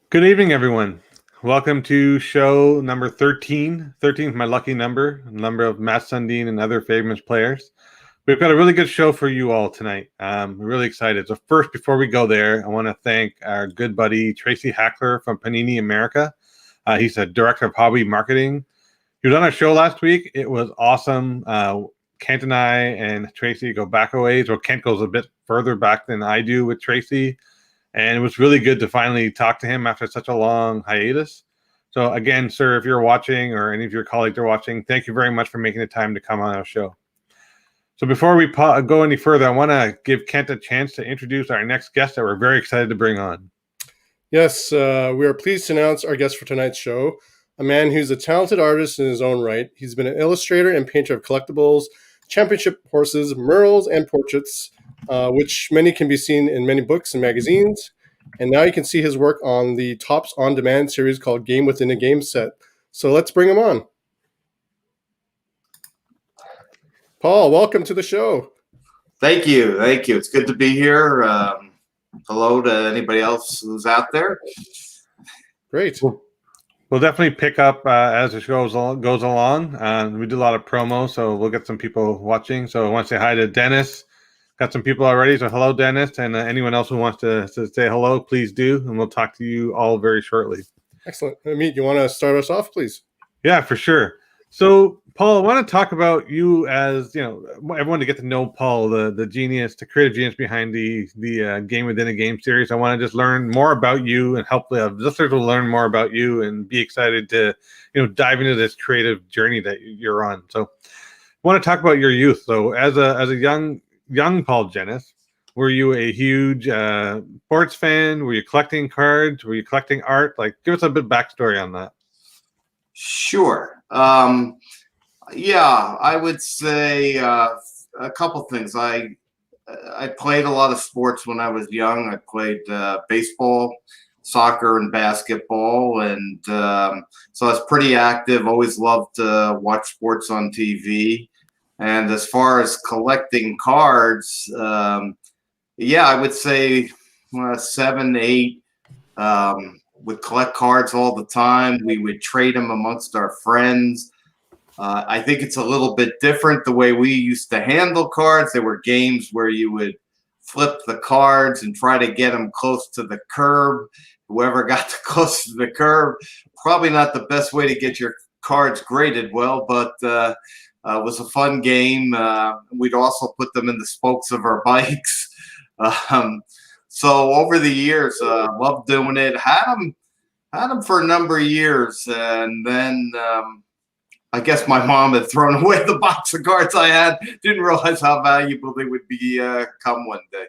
Good evening, everyone. Welcome to show number 13. 13 is my lucky number of Matt Sundin and other famous players. We've got a really good show for you all tonight. We're really excited. So first, before we go there, I want to thank our good buddy, Tracy Hackler from Panini America. He's a director of hobby marketing. He was on our show last week. It was awesome. Kent and I and Tracy go back a ways, or Kent goes a bit further back than I do with Tracy. And it was really good to finally talk to him after such a long hiatus. So again, sir, if you're watching or any of your colleagues are watching, thank you very much for making the time to come on our show. So before we go any further, I want to give Kent a chance to introduce our next guest that we're very excited to bring on. Yes, we are pleased to announce our guest for tonight's show, a man who's a talented artist in his own right. He's been an illustrator and painter of collectibles, championship horses, murals, and portraits, which many can be seen in many books and magazines. And now you can see his work on the Topps On Demand series called Game Within a Game set. So let's bring him on. Paul, welcome to the show. Thank you. It's good to be here. Hello to anybody else who's out there. Great. We'll definitely pick up as the show goes along. We do a lot of promo, so we'll get some people watching. So I want to say hi to Dennis. Got some people already, so hello, Dennis, and anyone else who wants to say hello, please do, and we'll talk to you all very shortly. Excellent. Amit, you want to start us off, please? Yeah, for sure. So, Paul, I want to talk about you as, everyone to get to know Paul, the genius, the creative genius behind the Game Within a Game series. I want to just learn more about you and help the listeners will learn more about you and be excited to, dive into this creative journey that you're on. So, I want to talk about your youth. So, as a young Paul Jennis, were you a huge sports fan? Were you collecting cards? Were you collecting art? Like, give us a bit of backstory on that. Sure. Yeah, I would say a couple things. I played a lot of sports when I was young. I played baseball, soccer, and basketball, and so I was pretty active. Always loved to watch sports on TV. And as far as collecting cards, yeah, I would say 7, 8. Would collect cards all the time. We would trade them amongst our friends. I think it's a little bit different the way we used to handle cards. There were games where you would flip the cards and try to get them close to the curb. Whoever got the closest to the curb, probably not the best way to get your cards graded well, but it was a fun game. We'd also put them in the spokes of our bikes. So over the years, loved doing it. Had them for a number of years, and then I guess my mom had thrown away the box of cards I had. Didn't realize how valuable they would be come one day.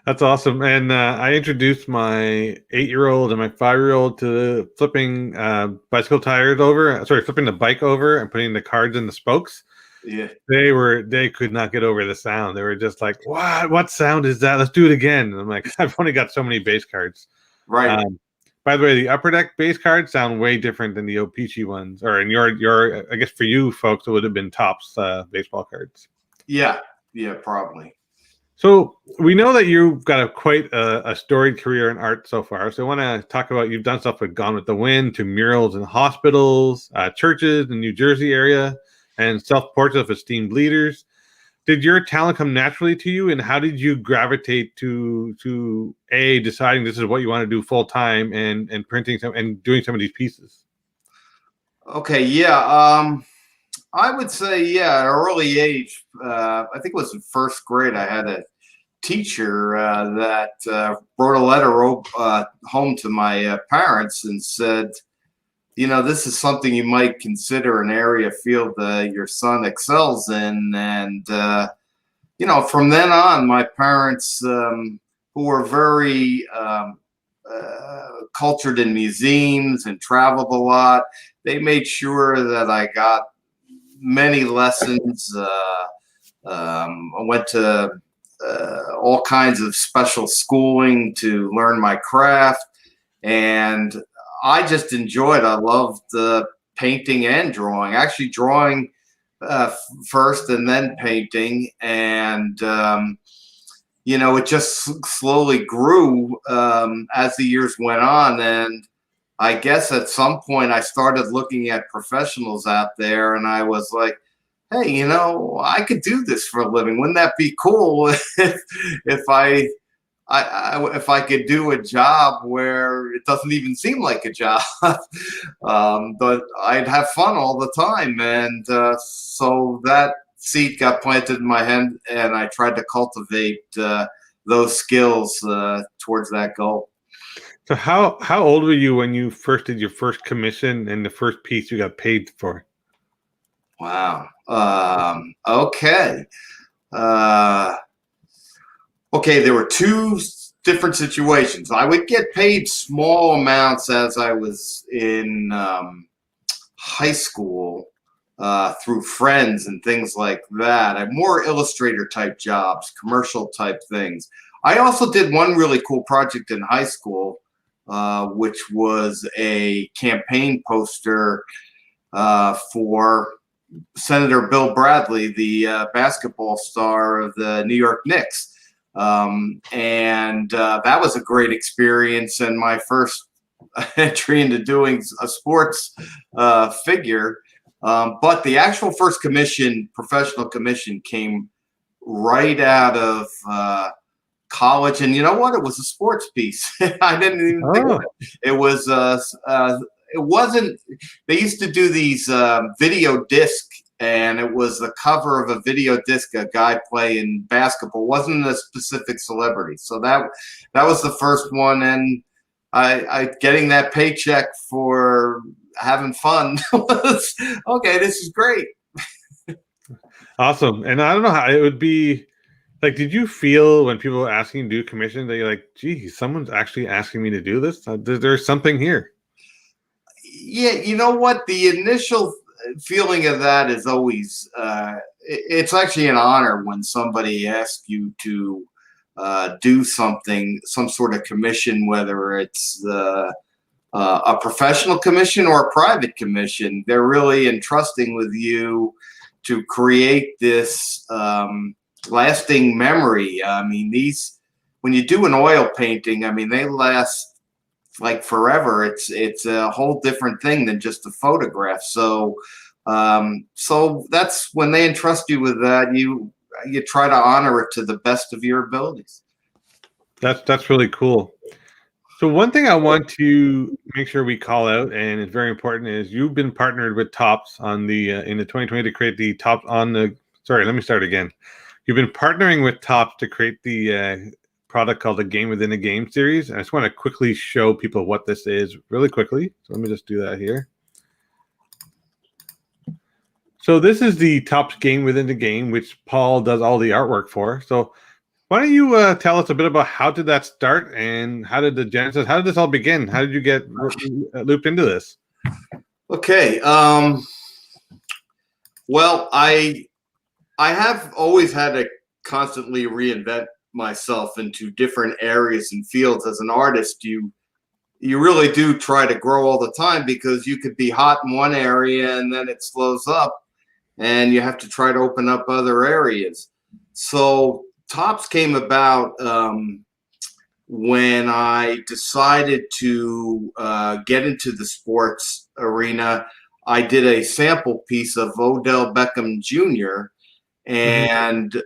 That's awesome. And I introduced my 8-year-old and my 5-year-old to flipping flipping the bike over and putting the cards in the spokes. Yeah, they could not get over the sound. They were just like, what sound is that? Let's do it again. And I'm like, I've only got so many base cards. right. By the way, the Upper Deck base cards sound way different than the O-Pee-Chee ones, or in your I guess for you folks it would have been Topps baseball cards. Yeah, probably. So we know that you've got quite a storied career in art so far. So I want to talk about, you've done stuff with Gone with the Wind, to murals in hospitals, churches in the New Jersey area, and self-portraits of esteemed leaders. Did your talent come naturally to you, and how did you gravitate to deciding this is what you want to do full time and printing some and doing some of these pieces? Okay, yeah. I would say, at an early age, I think it was in first grade, I had a teacher that wrote a letter home to my parents and said, this is something you might consider an area field your son excels in. And, from then on, my parents, who were very cultured in museums and traveled a lot, they made sure that I got many lessons. I went to all kinds of special schooling to learn my craft, and I just enjoyed. I loved painting and drawing. Actually, drawing first and then painting, and it just slowly grew as the years went on. And I guess at some point I started looking at professionals out there, and I was like, hey, I could do this for a living. Wouldn't that be cool if if I could do a job where it doesn't even seem like a job, but I'd have fun all the time. And so that seed got planted in my head, and I tried to cultivate those skills towards that goal. So how old were you when you first did your first commission and the first piece you got paid for? Wow. Okay. Okay, there were two different situations. I would get paid small amounts as I was in high school through friends and things like that. I had more Illustrator type jobs, commercial type things. I also did one really cool project in high school, which was a campaign poster for Senator Bill Bradley, the basketball star of the New York Knicks. And that was a great experience, and my first entry into doing a sports figure. But the actual first commission, professional commission, came right out of college. And you know what? It was a sports piece. I didn't even think of it. It was it wasn't. They used to do these video disc, and it was the cover of a video disc, a guy playing basketball. It wasn't a specific celebrity. So that was the first one, and I getting that paycheck for having fun was okay. This is great. Awesome. And I don't know how it would be. Like, did you feel when people were asking you to do commission that you're like, gee, someone's actually asking me to do this? There's something here. Yeah, you know what? The initial feeling of that is always, it's actually an honor when somebody asks you to do something, some sort of commission, whether it's a professional commission or a private commission. They're really entrusting with you to create this lasting memory. I mean, when you do an oil painting, I mean, they last like forever. It's a whole different thing than just a photograph. So that's when they entrust you with that, you try to honor it to the best of your abilities. That's really cool. So one thing I want to make sure we call out, and it's very important, is you've been partnered with Topps on the in the 2020 to create the Topps on the. Sorry, let me start again. You've been partnering with Topps to create the product called the Game Within a Game series. And I just want to quickly show people what this is really quickly. So let me just do that here. So this is the Topps Game Within a Game, which Paul does all the artwork for. So why don't you tell us a bit about how did that start, and how did this all begin? How did you get looped into this? Okay. Well, I have always had to constantly reinvent myself into different areas and fields. As an artist, you really do try to grow all the time, because you could be hot in one area and then it slows up and you have to try to open up other areas. So Topps came about when I decided to get into the sports arena. I did a sample piece of Odell Beckham Jr., and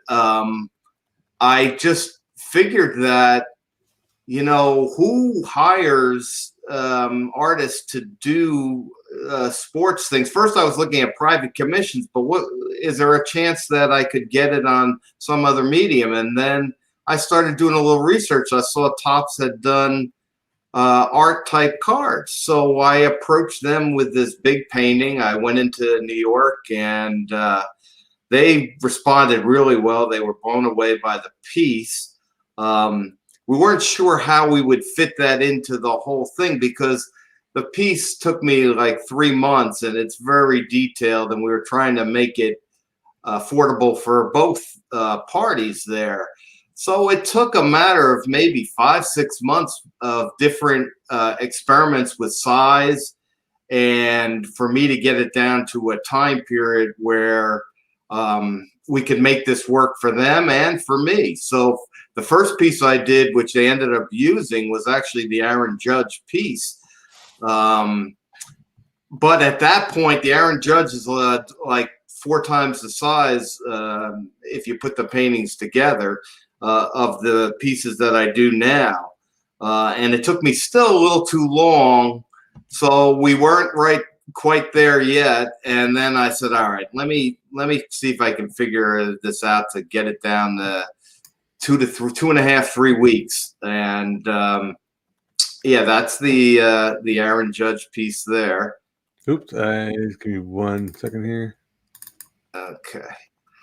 I just figured that, who hires artists to do sports things? First, I was looking at private commissions, but is there a chance that I could get it on some other medium? And then I started doing a little research. I saw Topps had done art type cards. So I approached them with this big painting. I went into New York, and they responded really well. They were blown away by the piece. We weren't sure how we would fit that into the whole thing, because the piece took me like 3 months, and it's very detailed, and we were trying to make it affordable for both parties there. So it took a matter of maybe 5-6 months of different experiments with size, and for me to get it down to a time period where we could make this work for them and for me. So the first piece I did, which they ended up using, was actually the Aaron Judge piece. But at that point, the Aaron Judge is like 4 times the size if you put the paintings together of the pieces that I do now. And it took me still a little too long, so we weren't quite there yet. And then I said, all right, let me see if I can figure this out to get it down to 2.5, 3 weeks. And yeah, that's the Aaron Judge piece there. Oops, just give me 1 second here. Okay.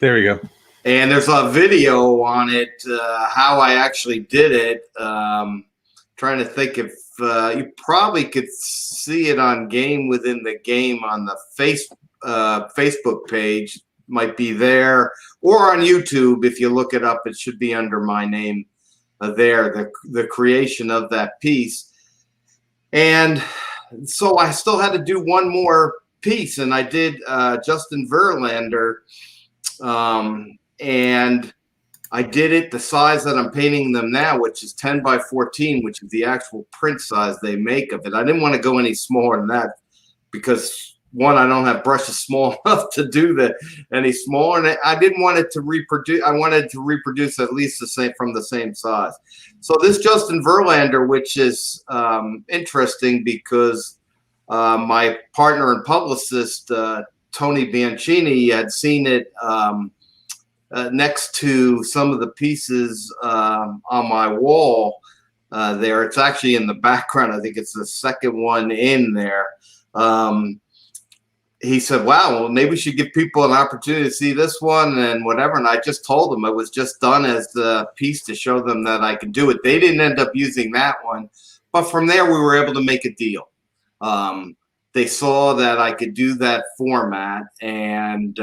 There we go. And there's a video on it, how I actually did it. Trying to think if you probably could see it on Game Within the Game on the Facebook page. Might be there, or on YouTube. If you look it up, it should be under my name there, the creation of that piece. And so I still had to do one more piece, and I did Justin Verlander, and I did it the size that I'm painting them now, which is 10 by 14, which is the actual print size they make of it. I didn't want to go any smaller than that because, one, I don't have brushes small enough to do any smaller, and I didn't want it to reproduce. I wanted to reproduce at least the same from the same size. So this Justin Verlander, which is interesting because my partner and publicist Tony Bianchini had seen it next to some of the pieces on my wall there. It's actually in the background. I think it's the second one in there. He said, wow, well, maybe we should give people an opportunity to see this one and whatever. And I just told them it was just done as the piece to show them that I could do it. They didn't end up using that one. But from there, we were able to make a deal. They saw that I could do that format. And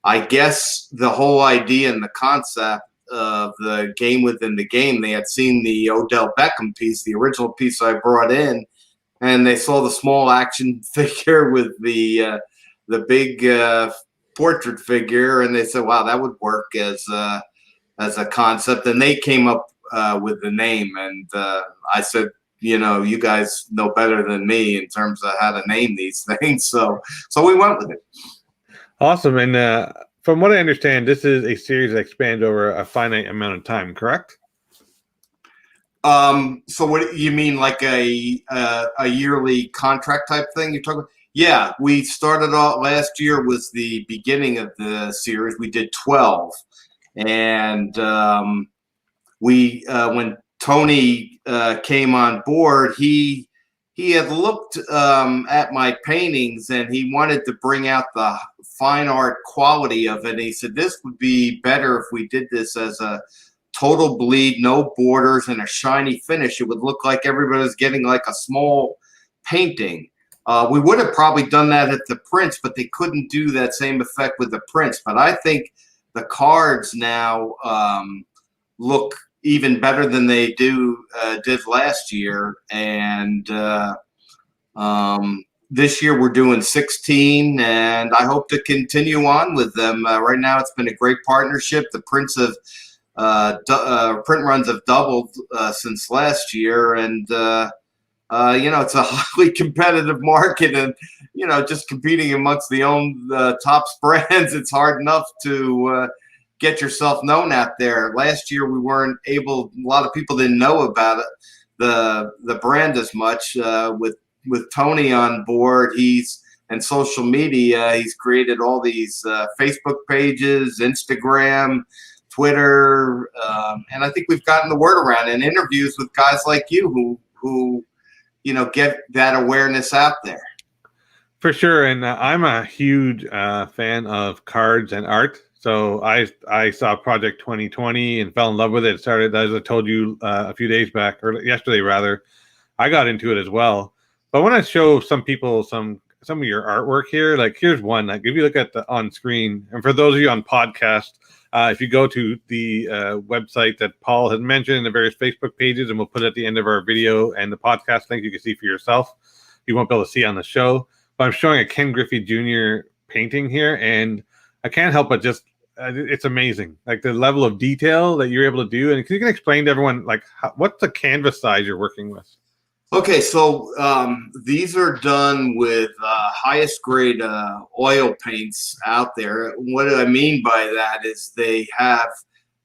I guess the whole idea and the concept of the Game Within the Game, they had seen the Odell Beckham piece, the original piece I brought in. And they saw the small action figure with the big portrait figure, and they said, "Wow, that would work as a concept." And they came up with the name, and I said, "You guys know better than me in terms of how to name these things." So we went with it. Awesome. And from what I understand, this is a series that expands over a finite amount of time, correct? So what you mean, like a yearly contract type thing you're talking about? Yeah, we started off last year was the beginning of the series. We did 12, and we when Tony came on board, he had looked at my paintings and he wanted to bring out the fine art quality of it. And he said this would be better if we did this as a total bleed, no borders, and a shiny finish. It would look like everybody was getting like a small painting. We would have probably done that at the prints, but they couldn't do that same effect with the prints. But I think the cards now look even better than they did last year. And this year we're doing 16, and I hope to continue on with them. Right now it's been a great partnership. The prints have print runs have doubled since last year, and it's a highly competitive market, and just competing amongst the top brands, it's hard enough to get yourself known out there. Last year we weren't able. A lot of people didn't know about it, the brand as much. With Tony on board, and social media, he's created all these Facebook pages, Instagram, Twitter, and I think we've gotten the word around in interviews with guys like you who get that awareness out there. For sure, and I'm a huge fan of cards and art. So I saw Project 2020 and fell in love with it. It started, as I told you a few days back, or yesterday rather. I got into it as well. But I want to show some people some of your artwork here. Like here's one. Like if you look at on screen, and for those of you on podcast, if you go to the website that Paul had mentioned in the various Facebook pages, and we'll put it at the end of our video and the podcast link, you can see for yourself. You won't be able to see on the show. But I'm showing a Ken Griffey Jr. painting here, and I can't help but just it's amazing. Like the level of detail that you're able to do. And you can explain to everyone, like, what's the canvas size you're working with? Okay, so these are done with highest grade oil paints out there. What I mean by that is they have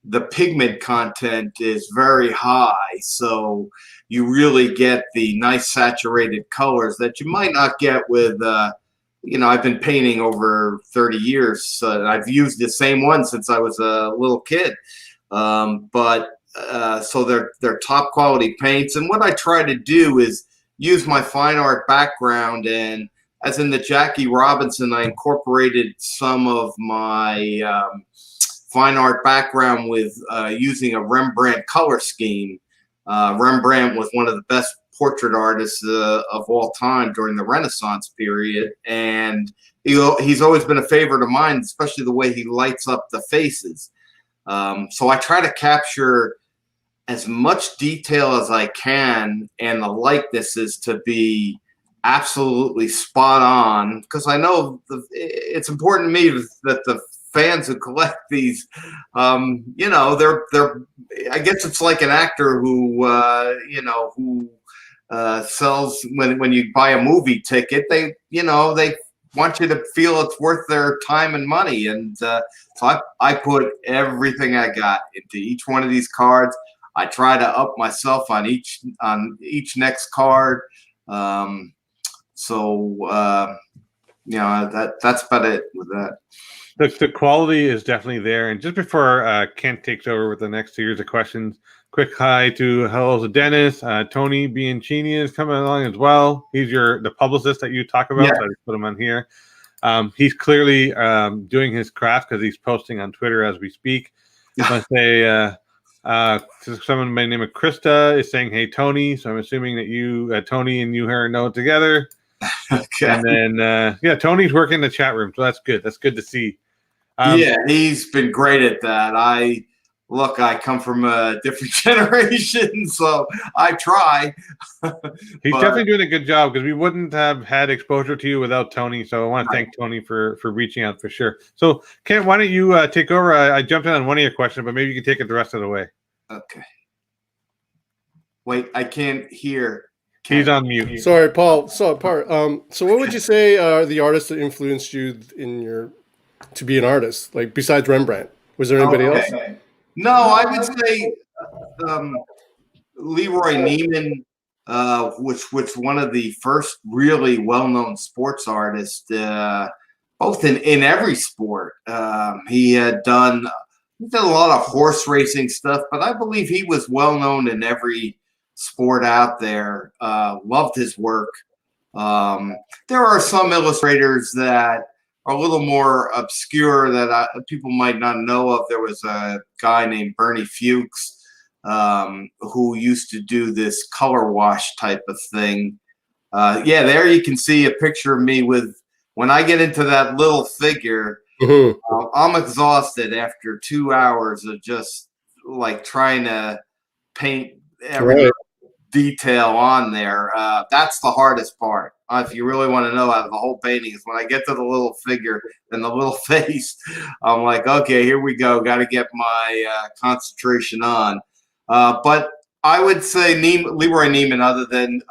the pigment content is very high, so you really get the nice saturated colors that you might not get with, I've been painting over 30 years, so I've used the same one since I was a little kid. So they're top quality paints, and what I try to do is use my fine art background, and as in the Jackie Robinson, I incorporated some of my fine art background with using a Rembrandt color scheme. Rembrandt was one of the best portrait artists of all time during the Renaissance period, and he's always been a favorite of mine, especially the way he lights up the faces. So I try to capture as much detail as I can, and the likenesses to be absolutely spot on, because I know it's important to me that the fans who collect these, they're I guess it's like an actor who sells when you buy a movie ticket, they want you to feel it's worth their time and money, and so I put everything I got into each one of these cards. I try to up myself on each next card. That's about it with that. The quality is definitely there. And just before Kent takes over with the next series of questions, quick hi to hello to Dennis. Tony Bianchini is coming along as well. He's the publicist that you talk about. Yeah. So I just put him on here. He's clearly doing his craft because he's posting on Twitter as we speak. I say someone by the name of Krista is saying, "Hey Tony," so I'm assuming that you, Tony, and you her know together. Okay. And then Tony's working in the chat room, so that's good. That's good to see. He's been great at that. I come from a different generation, so I try. He's definitely doing a good job, because we wouldn't have had exposure to you without Tony. So I want to thank Tony for reaching out for sure. So Kent, why don't you take over? I jumped in on one of your questions, but maybe you can take it the rest of the way. Okay. Wait, I can't hear. He's on mute. Sorry, Paul. So what would you say are the artists that influenced you to be an artist? Like, besides Rembrandt, was there anybody else? No, I would say Leroy Neiman, which was one of the first really well-known sports artists, both in every sport. He had done a lot of horse racing stuff, but I believe he was well-known in every sport out there. Loved his work. There are some illustrators that are a little more obscure that people might not know of. There was a guy named Bernie Fuchs who used to do this color wash type of thing. There you can see a picture of me when I get into that little figure. Mm-hmm. I'm exhausted after 2 hours of just like trying to paint every detail on there. That's the hardest part. If you really want to know, out of the whole painting, is when I get to the little figure and the little face. I'm like, okay, here we go. Got to get my concentration on. But I would say Leroy Neiman. Other than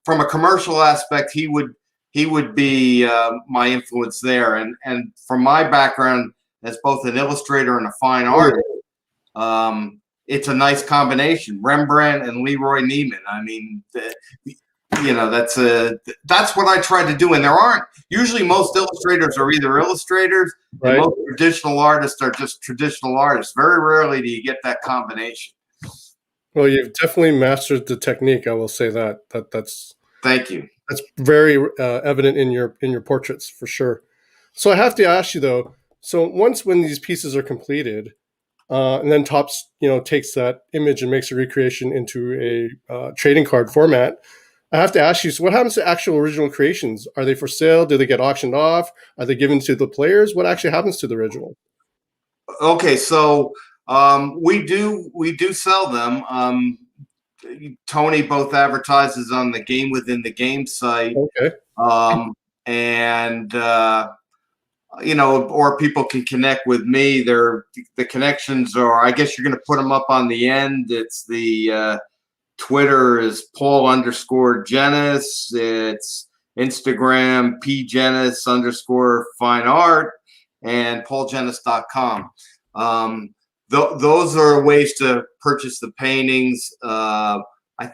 from a commercial aspect, he would be my influence there. And from my background as both an illustrator and a fine artist, it's a nice combination. Rembrandt and Leroy Neiman. I mean, that's what I try to do. And there aren't usually, most illustrators are either illustrators, and most traditional artists are just traditional artists. Very rarely do you get that combination. Well, you've definitely mastered the technique. I will say that. That's. Thank you. That's very evident in your portraits for sure. So I have to ask you though. So when these pieces are completed, and then Topps takes that image and makes a recreation into a trading card format, I have to ask you. So what happens to actual original creations? Are they for sale? Do they get auctioned off? Are they given to the players? What actually happens to the original? Okay, so we do sell them. Tony both advertises on the Game Within the Game site. Okay. And or people can connect with me. The connections are, I guess you're going to put them up on the end. It's the Twitter is Paul_Jennis. It's Instagram pjennis_fine art, and pauljennis.com. Those are ways to purchase the paintings. I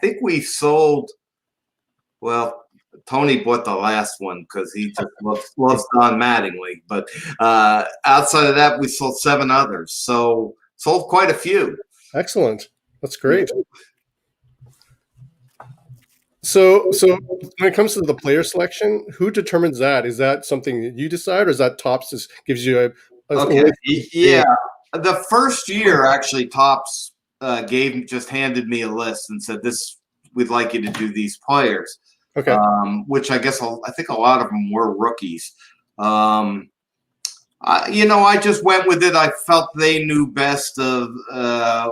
think we sold, well, Tony bought the last one because he just loves Don Mattingly. But outside of that, we sold 7 others. So sold quite a few. Excellent. That's great. So when it comes to the player selection, who determines that? Is that something that you decide, or is that Topps just gives you a okay? Yeah. The first year, actually, Topps handed me a list and said, we'd like you to do these players. Okay. Which I think a lot of them were rookies. I just went with it. I felt they knew best of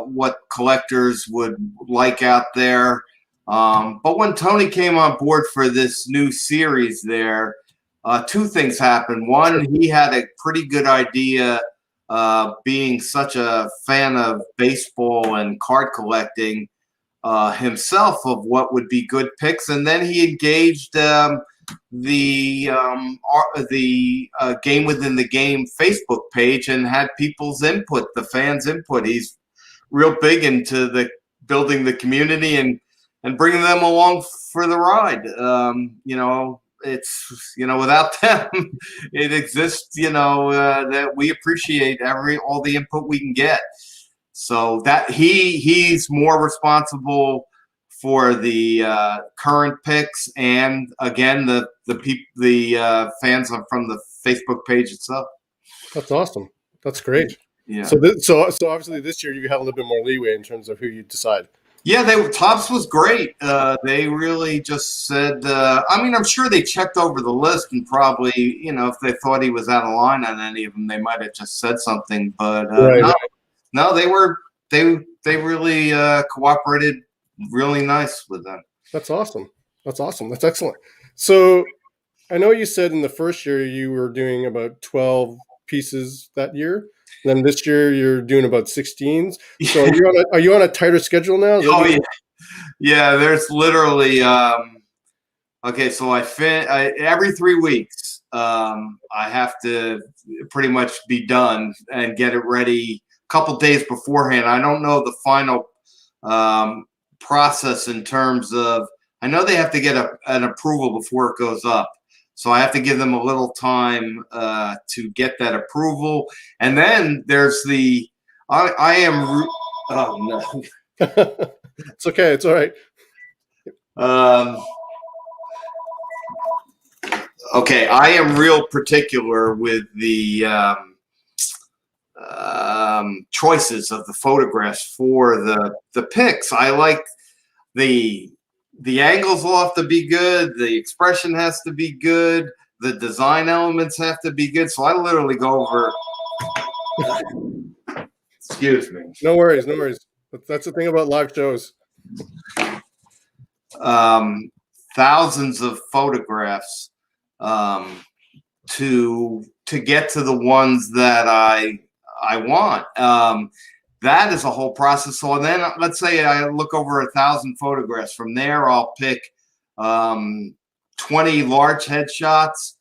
what collectors would like out there. But when Tony came on board for this new series there, 2 things happened. One, he had a pretty good idea, being such a fan of baseball and card collecting himself, of what would be good picks. And then he engaged the Game Within the Game Facebook page and had people's input, the fans' input. He's real big into building the community and bringing them along for the ride. It's, without them, it exists, that we appreciate all the input we can get. So that he's more responsible for the current picks, and again, the fans from the Facebook page itself. That's awesome. That's great. Yeah. So obviously this year you have a little bit more leeway in terms of who you decide. Yeah, Topps was great. They really just said, I'm sure they checked over the list and probably, if they thought he was out of line on any of them, they might have just said something. But no, they really cooperated really nice with them. That's awesome. That's excellent. So I know you said in the first year you were doing about 12 pieces that year. Then this year you're doing about 16s. So are you on a tighter schedule now? Oh yeah, yeah. There's literally okay. So every 3 weeks I have to pretty much be done and get it ready a couple days beforehand. I don't know the final process in terms of. I know they have to get an approval before it goes up. So I have to give them a little time to get that approval. And then there's oh no. It's okay. It's all right. Okay. I am real particular with the choices of the photographs for the pics. I like the angles will have to be good. The expression has to be good. The design elements have to be good. So I literally go over. Excuse me. No worries. That's the thing about live shows. Thousands of photographs to get to the ones that I want. That is a whole process. So then let's say I look over 1,000 photographs. From there, I'll pick 20 large headshots.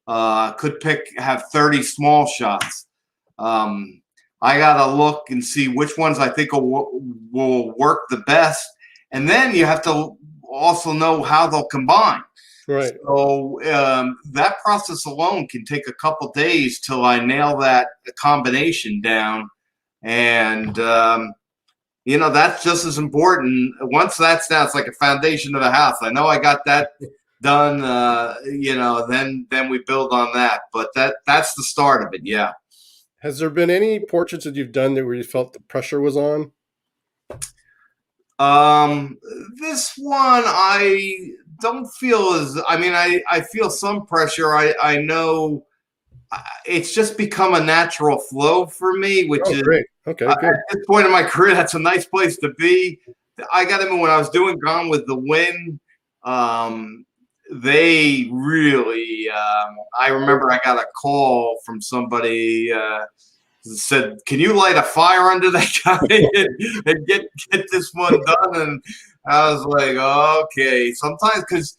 Have 30 small shots. I got to look and see which ones I think will work the best. And then you have to also know how they'll combine. Right. So that process alone can take a couple days till I nail that combination down. And, that's just as important. Once that's down, it's like a foundation of a house. I know I got that done, then we build on that. But that's the start of it, yeah. Has there been any portraits that you've done where you felt the pressure was on? This one, I don't feel I feel some pressure. I know it's just become a natural flow for me, which is great. Okay, good. At this point in my career, that's a nice place to be. I got him when I was doing Gone with the Wind. they really, I remember I got a call from somebody said, "Can you light a fire under that guy and get this one done?" And I was like, "Okay." Sometimes, because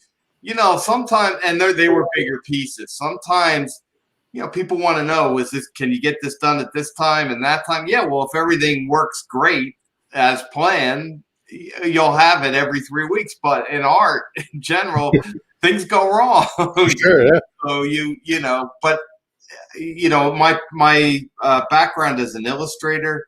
sometimes, and they were bigger pieces. Sometimes, people want to know, can you get this done at this time and that time? Yeah, well, if everything works great as planned, you'll have it every 3 weeks. But in art, in general, things go wrong. Sure, yeah. So but my background as an illustrator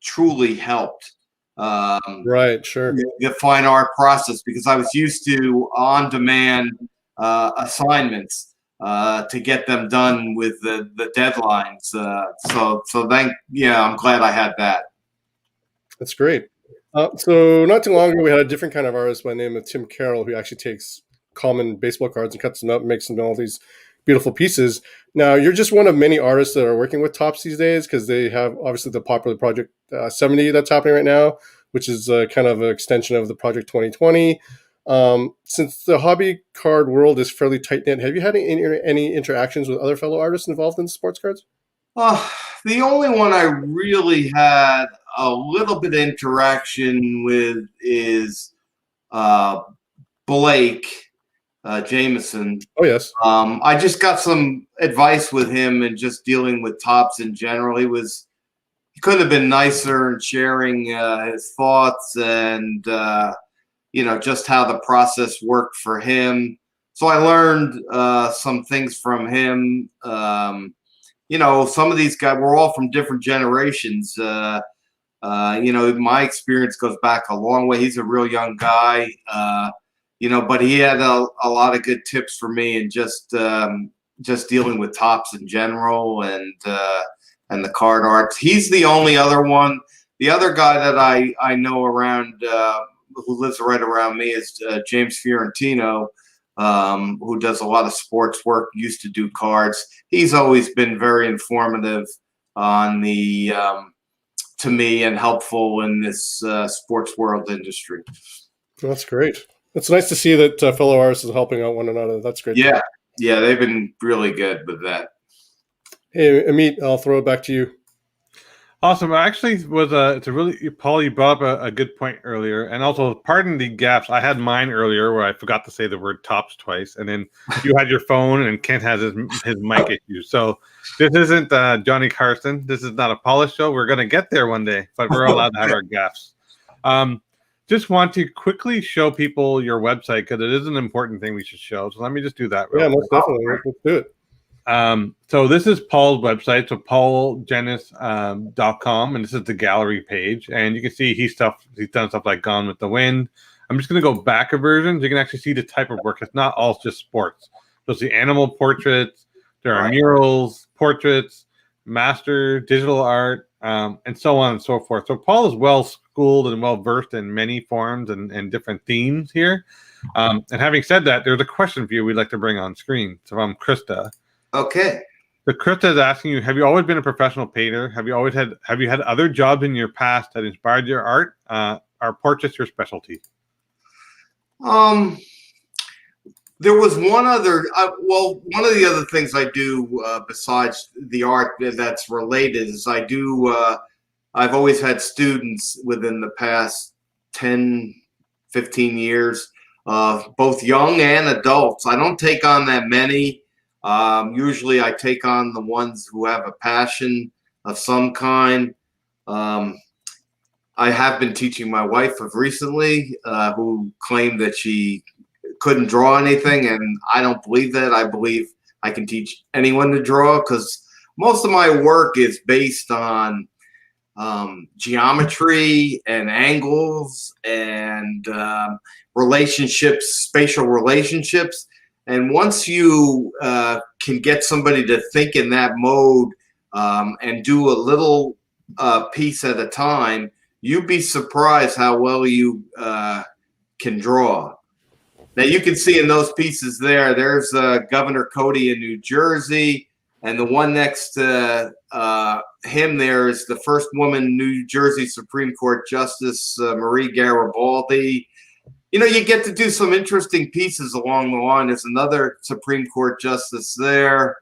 truly helped Right, sure. the fine art process, because I was used to on-demand assignments to get them done with the deadlines. I'm glad I had that. That's great. So not too long ago, we had a different kind of artist by the name of Tim Carroll, who actually takes common baseball cards and cuts them up and makes them all these beautiful pieces. Now, you're just one of many artists that are working with Topps these days, because they have obviously the popular Project 70 that's happening right now, which is kind of an extension of the Project 2020. Since the hobby card world is fairly tight-knit, have you had any interactions with other fellow artists involved in sports cards? The only one I really had a little bit of interaction with is Blake Jameson. Oh, yes. I just got some advice with him and just dealing with Topps in general. He couldn't have been nicer in sharing his thoughts and just how the process worked for him. So I learned some things from him. Some of these guys, we're all from different generations. My experience goes back a long way. He's a real young guy, but he had a lot of good tips for me, and just dealing with Topps in general and the card arts. He's the only other one. The other guy that I know around who lives right around me is James Fiorentino, who does a lot of sports work, used to do cards. He's always been very informative on to me, and helpful in this sports world industry. That's great. It's nice to see that fellow artists are helping out one another. That's great. Yeah, they've been really good with that. Hey, Amit, I'll throw it back to you. Awesome. Actually, it's a really, Paul, you brought up a good point earlier, and also pardon the gaps. I had mine earlier where I forgot to say the word Topps twice, and then you had your phone, and Kent has his mic issues. So this isn't Johnny Carson. This is not a polished show. We're gonna get there one day, but we're allowed to have our gaps. Just want to quickly show people your website, because it is an important thing we should show. So let me just do that. Yeah, most definitely. Let's do it. So this is Paul's website, so pauljennis.com, and this is the gallery page, and you can see he's done stuff like Gone with the Wind. I'm just going to go back a version so you can actually see the type of work. It's not all just sports. You'll see animal portraits, there are murals, portraits, master, digital art, and so on and so forth. So Paul is well schooled and well versed in many forms and different themes here. And having said that, there's a question for you we'd like to bring on screen. So I'm Krista. Okay. The Krista is asking you, have you always been a professional painter? Have you had other jobs in your past that inspired your art? Are portraits your specialty? There was one other, one of the other things I do besides the art that's related is I've always had students within the past 10, 15 years, both young and adults. I don't take on that many. Usually I take on the ones who have a passion of some kind. I have been teaching my wife of recently, who claimed that she couldn't draw anything, and I don't believe that. I believe I can teach anyone to draw, because most of my work is based on geometry and angles and relationships, spatial relationships. And once you can get somebody to think in that mode and do a little piece at a time, you'd be surprised how well you can draw. Now, you can see in those pieces there's Governor Cody in New Jersey, and the one next to him there is the first woman New Jersey Supreme Court Justice, Marie Garibaldi. you get to do some interesting pieces along the line. There's another Supreme Court justice there.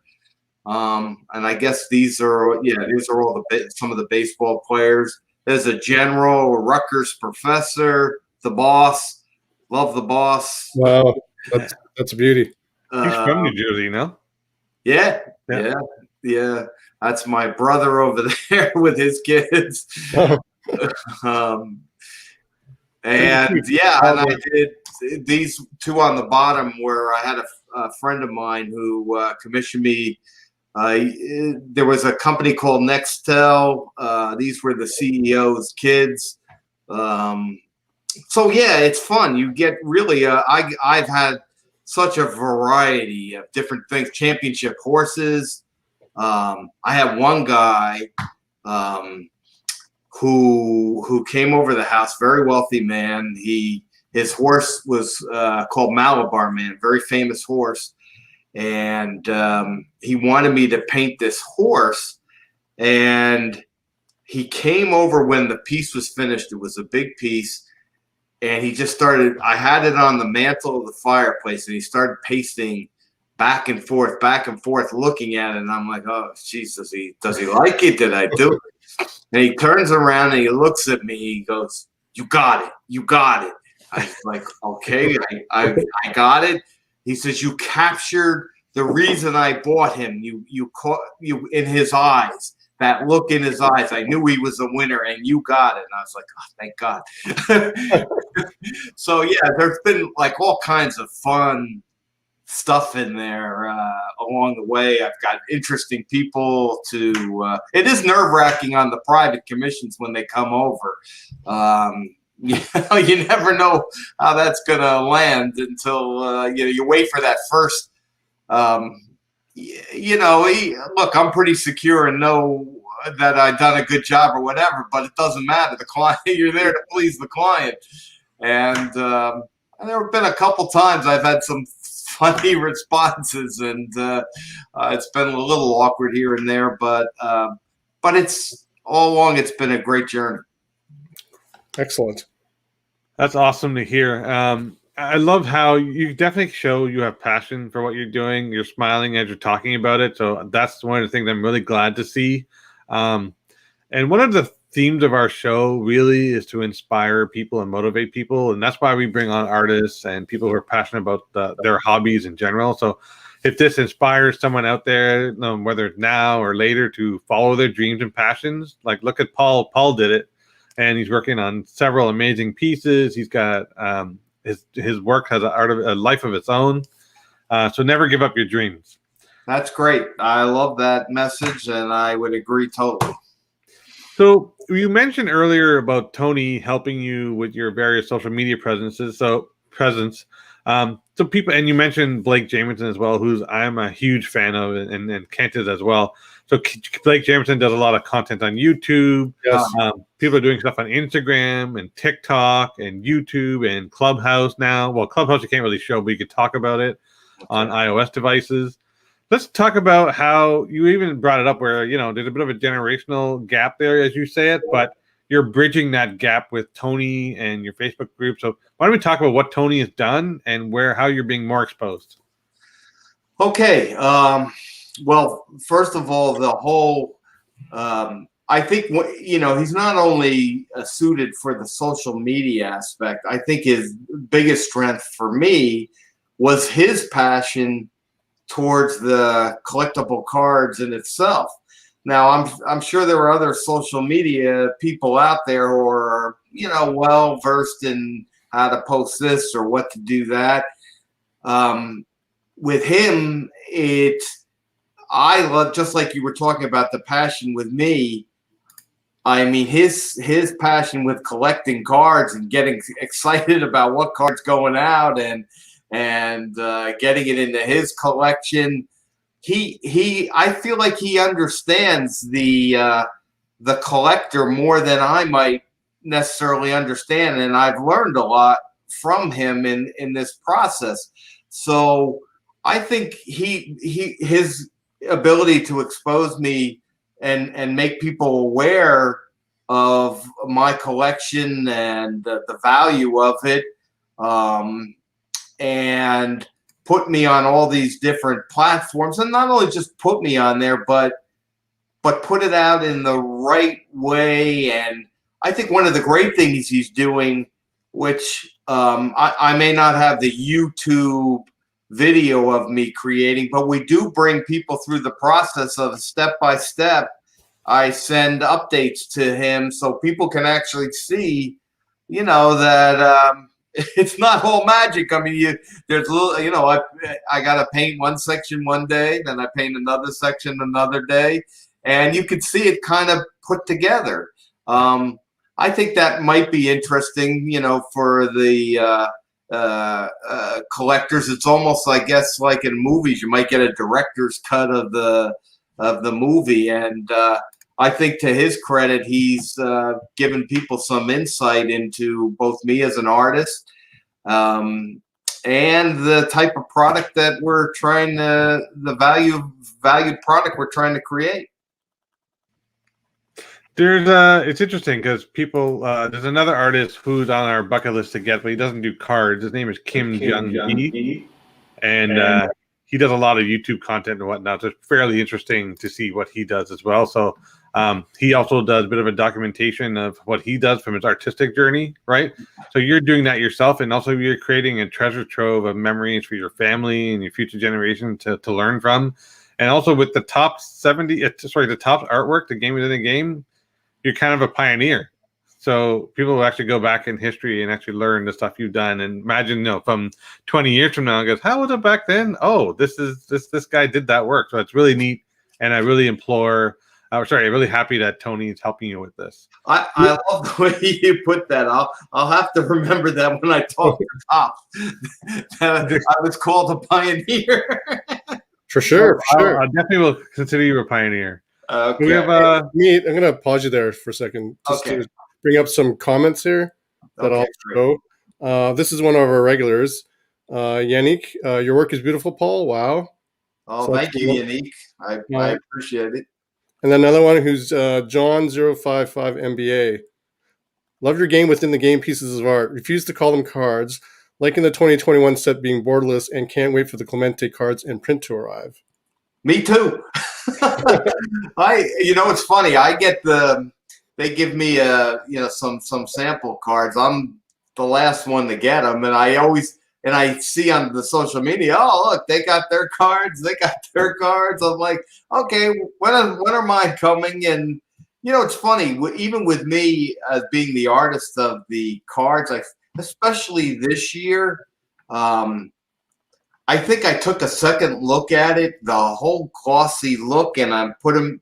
And I guess these are all some of the baseball players. There's a general, a Rutgers professor, the boss. Love the boss. Wow, that's a beauty. He's from New Jersey, no? Yeah. That's my brother over there with his kids. And I did these two on the bottom where I had a friend of mine who commissioned me. There was a company called Nextel. These were the CEO's kids. So yeah, it's fun. You get really. I've had such a variety of different things. Championship horses. I had one guy who came over the house, very wealthy man. His horse was called Malabar Man, very famous horse. And he wanted me to paint this horse, and he came over when the piece was finished. It was a big piece, and he just started. I had it on the mantle of the fireplace, and he started pasting back and forth, looking at it. And I'm like, oh, geez, does he like it? Did I do it? And he turns around and he looks at me. He goes, "You got it. You got it." I was like, okay, I got it. He says, "You captured the reason I bought him. You caught you in his eyes, that look in his eyes. I knew he was a winner, and you got it." And I was like, oh, thank God. So yeah, there's been like all kinds of fun stuff in there along the way. I've got interesting people to. It is nerve-wracking on the private commissions when they come over. You never know how that's gonna land until you wait for that first. Look, I'm pretty secure and know that I've done a good job or whatever, but it doesn't matter. The client, you're there to please the client, and there have been a couple times I've had some funny responses, and it's been a little awkward here and there, but it's all along. It's been a great journey. Excellent. That's awesome to hear. I love how you definitely show you have passion for what you're doing. You're smiling as you're talking about it. So that's one of the things I'm really glad to see. And one of the themes of our show really is to inspire people and motivate people. And that's why we bring on artists and people who are passionate about their hobbies in general. So if this inspires someone out there, whether it's now or later, to follow their dreams and passions, like look at Paul. Paul did it. And he's working on several amazing pieces. He's got his work has a life of its own. So never give up your dreams. That's great. I love that message, and I would agree totally. So you mentioned earlier about Tony helping you with your various social media presences. So people, and you mentioned Blake Jameson as well, who's I'm a huge fan of, and Kent is as well. So Blake Jameson does a lot of content on YouTube. Yes. People are doing stuff on Instagram and TikTok and YouTube and Clubhouse now. Well, Clubhouse you can't really show, but you could talk about it on iOS devices. Let's talk about how you even brought it up where, there's a bit of a generational gap there, as you say it, but you're bridging that gap with Tony and your Facebook group. So why don't we talk about what Tony has done and how you're being more exposed? Okay. Well, first of all, the whole, I think, he's not only suited for the social media aspect. I think his biggest strength for me was his passion towards the collectible cards in itself. Now, I'm sure there are other social media people out there who are, well versed in how to post this or what to do that. With him, I love, just like you were talking about the passion with me. I mean, his passion with collecting cards and getting excited about what cards going out and getting it into his collection. I feel like he understands the collector more than I might necessarily understand, and I've learned a lot from him in this process. So I think his ability to expose me and make people aware of my collection and the value of it and put me on all these different platforms, and not only just put me on there, but put it out in the right way. And I think one of the great things he's doing, which I may not have the YouTube video of me creating, but we do bring people through the process of step by step. I send updates to him so people can actually see, that it's not all magic. I mean, there's a little, I got to paint one section one day, then I paint another section another day, and you can see it kind of put together. I think that might be interesting, for the collectors. It's almost, I guess, like in movies, you might get a director's cut of the movie, and I think to his credit, he's given people some insight into both me as an artist and the type of product that we're trying to, the valued product we're trying to create. There's it's interesting because people there's another artist who's on our bucket list to get, but he doesn't do cards. His name is Kim Jung-hee, and he does a lot of YouTube content and whatnot. So it's fairly interesting to see what he does as well. So he also does a bit of a documentation of what he does from his artistic journey, right? So you're doing that yourself, and also you're creating a treasure trove of memories for your family and your future generation to learn from. And also with the top the top artwork, the game within a game, you're kind of a pioneer. So people will actually go back in history and actually learn the stuff you've done. And imagine, from 20 years from now, it goes, how was it back then? Oh, this guy did that work. So it's really neat. And I really I'm really happy that Tony is helping you with this. I love the way you put that. I'll have to remember that when I talk to Top. I was called a pioneer. For sure. I definitely will consider you a pioneer. Okay. We have I'm going to pause you there for a second just to bring up some comments here that I'll show. This is one of our regulars. Yannick, your work is beautiful, Paul. Wow. Oh, thank you, Yannick. I appreciate it. And then another one who's John055 MBA. Love your game within the game pieces of art. Refuse to call them cards. Like in the 2021 set being borderless, and can't wait for the Clemente cards in print to arrive. Me too. It's funny. I get they give me some sample cards. I'm the last one to get them, and I see on the social media, oh look, they got their cards. I'm like, okay, when are mine coming? And it's funny. Even with me as being the artist of the cards, especially this year, I think I took a second look at it, the whole glossy look, and I put them,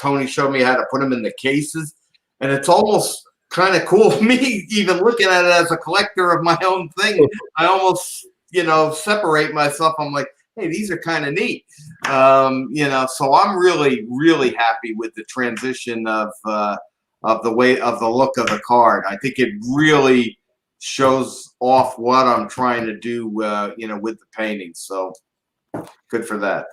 Tony showed me how to put them in the cases, and it's almost kind of cool for me even looking at it as a collector of my own thing. I almost, separate myself. I'm like, hey, these are kind of neat. So I'm really, really happy with the transition of the look of the card. I think it really shows off what I'm trying to do, with the painting. So good for that.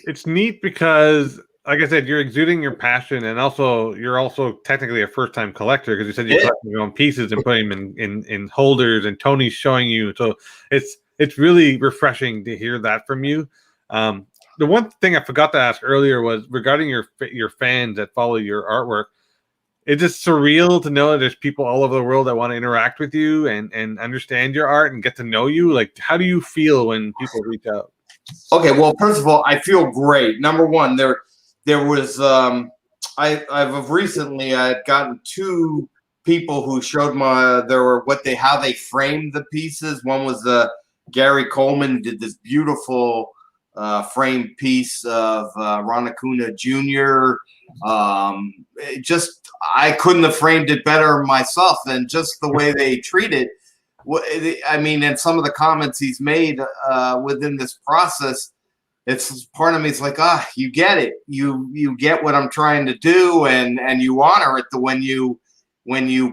It's neat because, like I said, you're exuding your passion, and also you're also technically a first-time collector because you said you collect your own pieces and put them in holders, and Tony's showing you. So it's really refreshing to hear that from you. The one thing I forgot to ask earlier was regarding your fans that follow your artwork. It's just surreal to know that there's people all over the world that want to interact with you and understand your art and get to know you. Like, how do you feel when people reach out? Okay, well, first of all, I feel great. Number one, there was I've recently I had gotten two people who showed how they framed the pieces. One was Gary Coleman did this beautiful framed piece of Ron Acuna Jr. I couldn't have framed it better myself, and just the way they treat it. I mean, and some of the comments he's made within this process, it's part of me. It's like, you get it. You get what I'm trying to do, and you honor it when you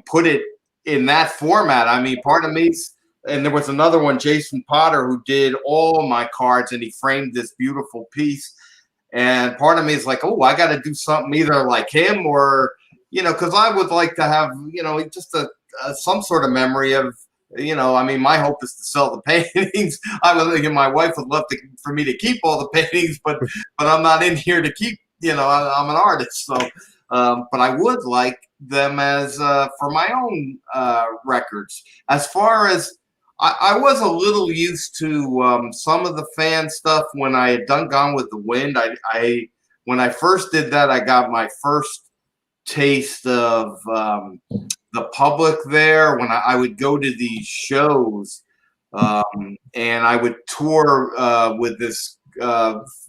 put it in that format. I mean, part of me's. And there was another one, Jason Potter, who did all my cards, and he framed this beautiful piece. And part of me is like, oh, I got to do something either like him or, because I would like to have, just some sort of memory of I mean, my hope is to sell the paintings. I was thinking my wife would love for me to keep all the paintings, but I'm not in here to keep. I'm an artist, so. But I would like them as for my own records. As far as I was a little used to some of the fan stuff when I had done Gone with the Wind. I when I first did that, I got my first taste of the public there when I would go to these shows, and I would tour with this.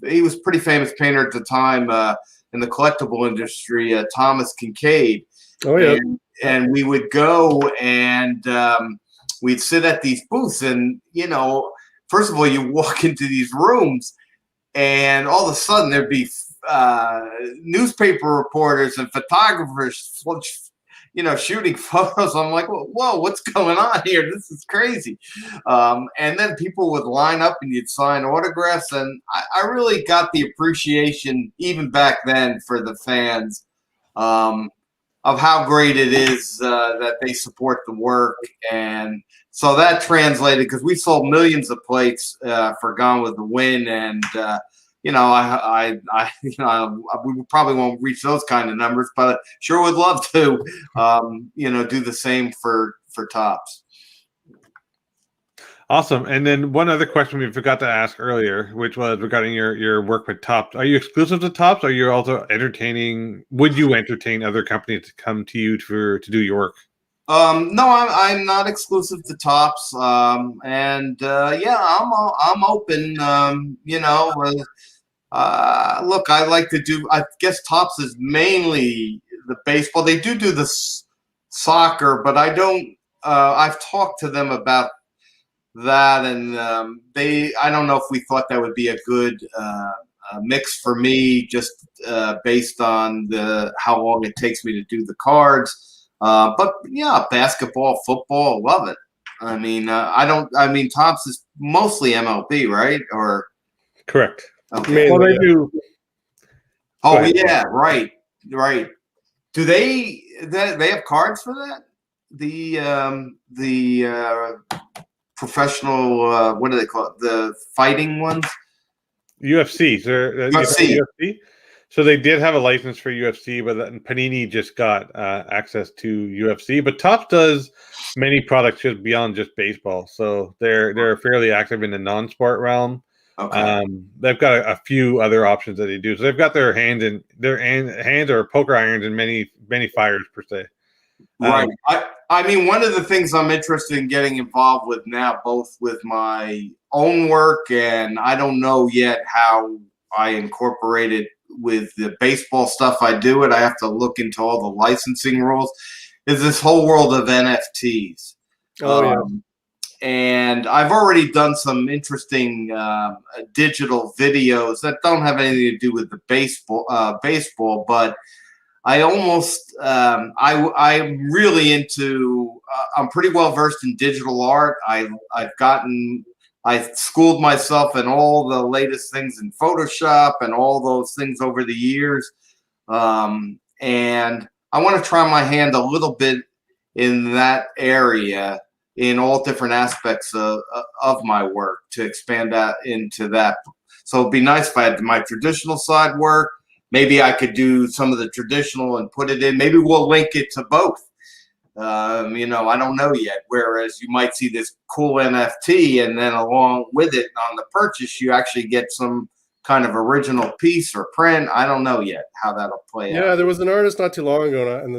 He was a pretty famous painter at the time in the collectible industry, Thomas Kincaid. Oh yeah, and we would go and we'd sit at these booths, and first of all, you walk into these rooms, and all of a sudden there'd be newspaper reporters and photographers, shooting photos. I'm like, whoa, what's going on here? This is crazy. And then people would line up and you'd sign autographs. And I really got the appreciation, even back then, for the fans of how great it is that they support the work. And so that translated, because we sold millions of plates for Gone with the Wind. And we probably won't reach those kind of numbers, but sure would love to, do the same for Topps. Awesome. And then one other question we forgot to ask earlier, which was regarding your work with Topps. Are you exclusive to Topps? Or are you also would you entertain other companies to come to you to do your work? No, I'm not exclusive to Topps. I'm open. Look, I like to do. I guess Topps is mainly the baseball. They do the soccer, but I don't. I've talked to them about that, and I don't know if we thought that would be a good mix for me, just based on how long it takes me to do the cards. But yeah, basketball, football, love it. I mean, Topps is mostly MLB, right? Or correct. Okay. Well, they do. Oh yeah, right. Do they have cards for that? The professional, what do they call it? The fighting ones? UFC. UFC. So they did have a license for UFC, but then Panini just got access to UFC. But Topps does many products just beyond just baseball, so they're fairly active in the non-sport realm. Okay. They've got a few other options that they do. So they've got their hands or poker irons in many fires per se. Right. I mean, one of the things I'm interested in getting involved with now, both with my own work and I don't know yet how I incorporate it with the baseball stuff I do it. I have to look into all the licensing rules. Is this whole world of NFTs. oh yeah. And I've already done some interesting digital videos that don't have anything to do with the baseball, but I almost I'm really into. I'm pretty well versed in digital art. I schooled myself in all the latest things in Photoshop and all those things over the years, and I want to try my hand a little bit in that area, in all different aspects of my work, to expand that into that. So it'd be nice if I had my traditional side work. Maybe I could do some of the traditional and put it in. Maybe we'll link it to both. I don't know yet. Whereas you might see this cool NFT, and then along with it on the purchase, you actually get some kind of original piece or print. I don't know yet how that'll play out. Yeah, there was an artist not too long ago, and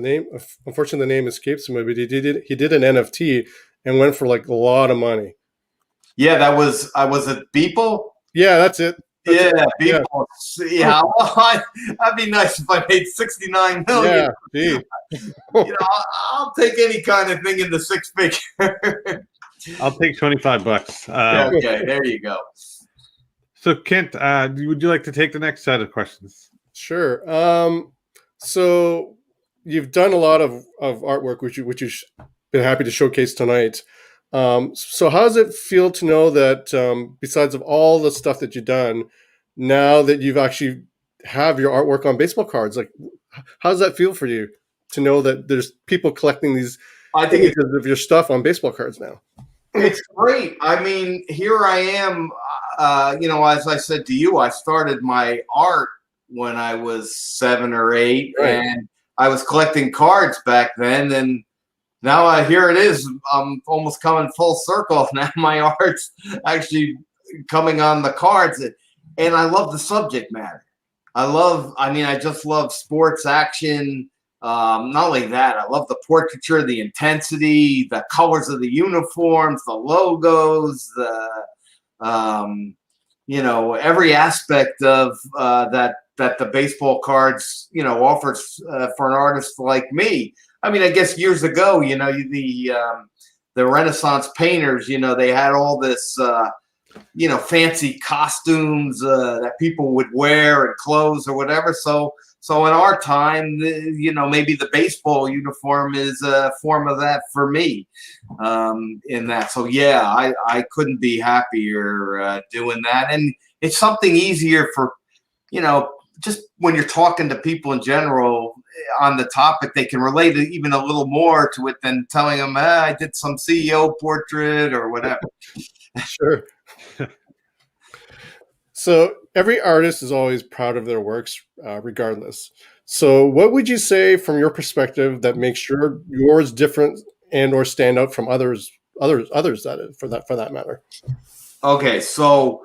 unfortunately, the name escapes me. But he did an NFT and went for like a lot of money. Yeah, was it Beeple? Yeah, that's it. People. Yeah, well, that'd be nice if I made $69 million. Yeah, I'll take any kind of thing in the six figure. I'll take $25. Okay, there you go. So Kent, would you like to take the next set of questions? Sure. So you've done a lot of artwork, which you've been happy to showcase tonight. So how does it feel to know that besides of all the stuff that you've done, now that you've actually have your artwork on baseball cards, like how does that feel for you to know that there's people collecting these I think it's, because of your stuff on baseball cards now. it's great. I mean, here I am. As I said to you, I started my art when I was 7 or 8, Right. and I was collecting cards back then. And now here it is. I'm almost coming full circle. Now my art's actually coming on the cards, and I love the subject matter. I just love sports action. Not only that, I love the portraiture, the intensity, the colors of the uniforms, the logos, every aspect of that the baseball cards, offers for an artist like me. I mean, I guess years ago, the Renaissance painters, they had all this, fancy costumes that people would wear and clothes or whatever. So in our time, maybe the baseball uniform is a form of that for me. In that, so yeah, I couldn't be happier doing that, and it's something easier for, just when you're talking to people in general on the topic, they can relate even a little more to it than telling them, I did some CEO portrait or whatever. Sure. So every artist is always proud of their works, regardless. So what would you say from your perspective that makes yours different and or stand out from others that is, for that matter? Okay, so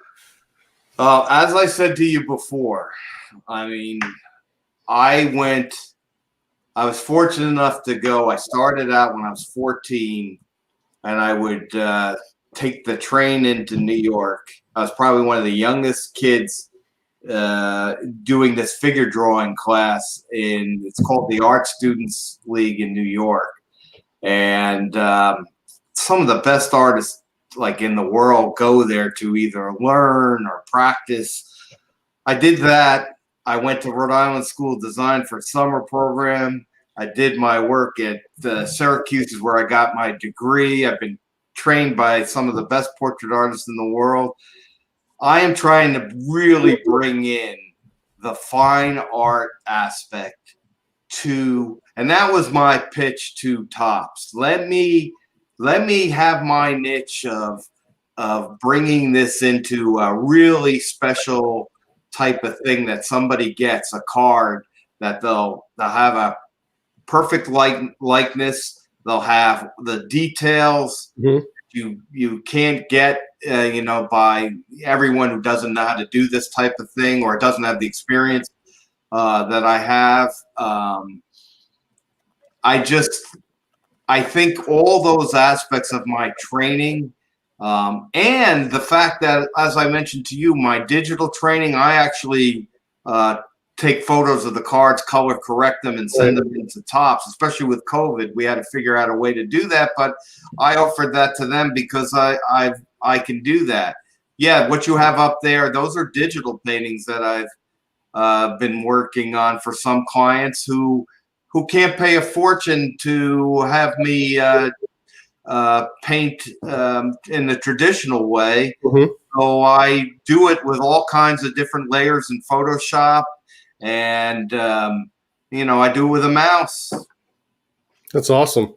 as I said to you before, I mean, I was fortunate enough to go. I started out when I was 14, and I would take the train into New York. I was probably one of the youngest kids doing this figure drawing class it's called the Art Students League in New York. And some of the best artists like in the world go there to either learn or practice. I did that. I went to Rhode Island School of Design for a summer program. I did my work at Syracuse, is where I got my degree. I've been trained by some of the best portrait artists in the world. I am trying to really bring in the fine art aspect and that was my pitch to Topps. Let me have my niche of bringing this into a really special type of thing that somebody gets, a card that they'll have a perfect likeness. They'll have the details you can't get, by everyone who doesn't know how to do this type of thing or doesn't have the experience that I have. I think all those aspects of my training, and the fact that, as I mentioned to you, my digital training, I actually take photos of the cards, color correct them, and send them into Topps. Especially with COVID, we had to figure out a way to do that. But I offered that to them because I can do that. Yeah, what you have up there, those are digital paintings that I've been working on for some clients who can't pay a fortune to have me paint in the traditional way. So I do it with all kinds of different layers in Photoshop, and I do it with a mouse. That's awesome.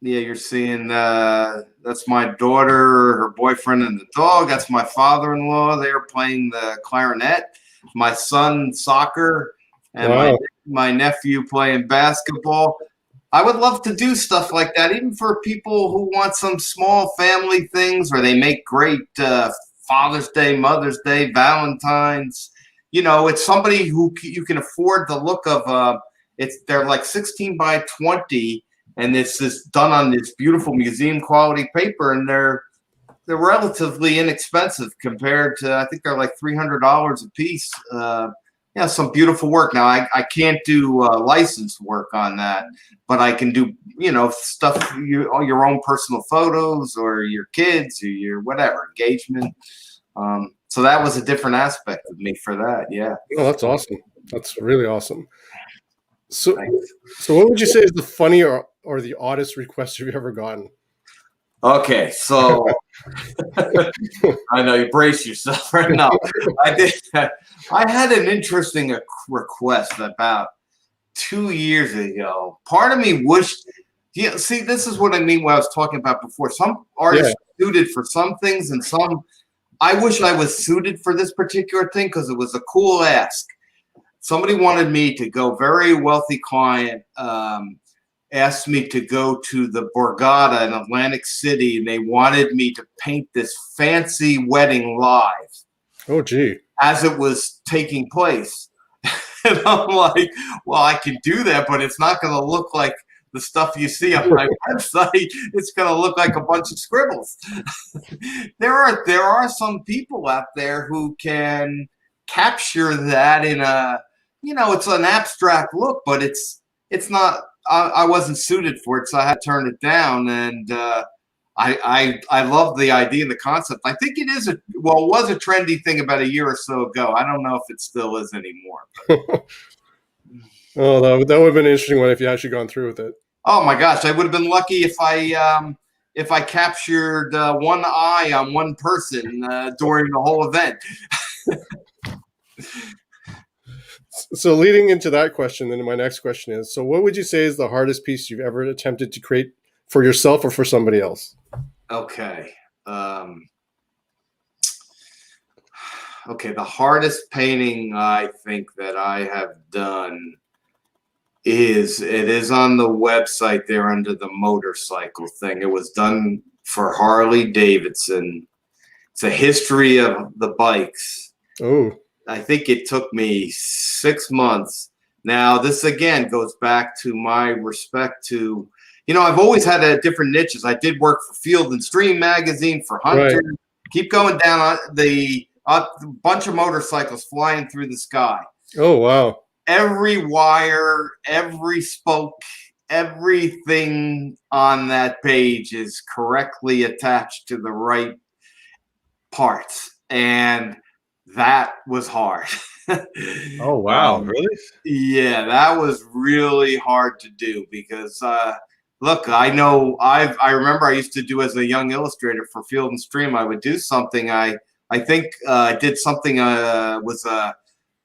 Yeah, you're seeing that's my daughter, her boyfriend, and the dog. That's my father-in-law. They're playing the clarinet. My son, soccer, and my nephew playing basketball. I would love to do stuff like that, even for people who want some small family things, or they make great Father's Day, Mother's Day, Valentine's. It's somebody who you can afford the look of. They're like 16 by 20, and it's just done on this beautiful museum quality paper, and they're relatively inexpensive compared to, I think they're like $300 a piece. Some beautiful work. Now I can't do licensed work on that, but I can do stuff, your own personal photos or your kids or your whatever engagement. So that was a different aspect of me for that. Yeah. Oh, that's awesome. That's really awesome. So what would you say is the funny or the oddest request you've ever gotten? Okay, so I know, you brace yourself right now. I had an interesting request about 2 years ago. Part of me wished. Yeah, see, this is what I mean. What I was talking about before. Some artists are suited for some things, and some. I wish I was suited for this particular thing because it was a cool ask. Somebody wanted me to go. Very wealthy client asked me to go to the Borgata in Atlantic City, and they wanted me to paint this fancy wedding live. Oh, gee. As it was taking place. And I'm like, well, I can do that, but it's not going to look like the stuff you see on my website. It's going to look like a bunch of scribbles. There are some people out there who can capture that in a, it's an abstract look, but it's not. I wasn't suited for it, so I had to turn it down. And I love the idea and the concept. I think it was a trendy thing about a year or so ago. I don't know if it still is anymore. Oh, that would have been an interesting one if you actually gone through with it. Oh my gosh, I would have been lucky if I captured one eye on one person during the whole event. So leading into that question, then my next question is, so what would you say is the hardest piece you've ever attempted to create for yourself or for somebody else? Okay. Okay, the hardest painting I think that I have done is on the website there under the motorcycle thing. It was done for Harley Davidson. It's a history of the bikes. Oh. I think it took me 6 months. Now, this again goes back to my respect to, I've always had different niches. I did work for Field and Stream magazine, for Hunter. Right. Keep going down the bunch of motorcycles flying through the sky. Oh, wow. Every wire, every spoke, everything on that page is correctly attached to the right parts. And that was hard. Oh, wow. Really? Yeah, that was really hard to do because, look, I remember I used to do as a young illustrator for Field and Stream. I would do something. I think I did something, was a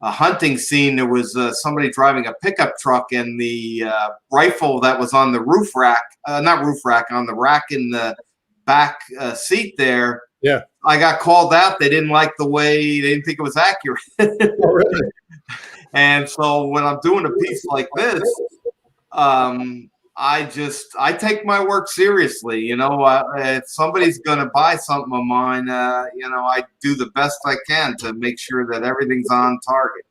hunting scene. There was somebody driving a pickup truck, and the rifle that was on the on the rack in the back seat there. Yeah. I got called out. They didn't like the way, they didn't think it was accurate. Oh, really? And so when I'm doing a piece like this, I take my work seriously. If somebody's going to buy something of mine, I do the best I can to make sure that everything's on target.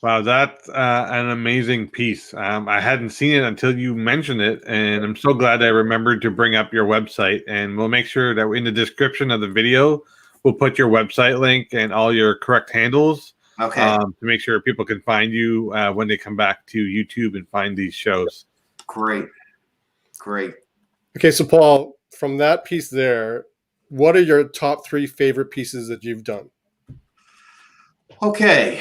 Wow, that's an amazing piece. I hadn't seen it until you mentioned it, and I'm so glad I remembered to bring up your website. And we'll make sure that in the description of the video, we'll put your website link and all your correct handles. Okay. To make sure people can find you when they come back to YouTube and find these shows. Great. Okay, so Paul, from that piece there, what are your top 3 favorite pieces that you've done? Okay.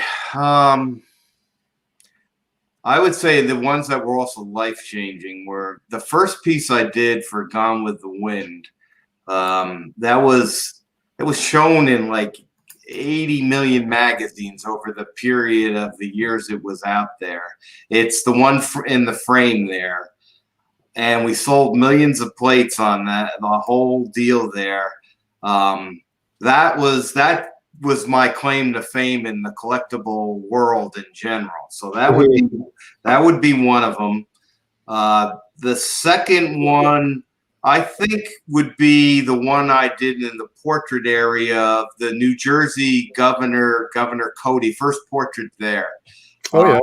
I would say the ones that were also life-changing were the first piece I did for Gone with the Wind. It was shown in like 80 million magazines over the period of the years it was out there. It's the one in the frame there. And we sold millions of plates on that, the whole deal there. That was my claim to fame in the collectible world in general. So that would be one of them. The second one, I think, would be the one I did in the portrait area of the New Jersey Governor Cody, first portrait there. Oh, yeah.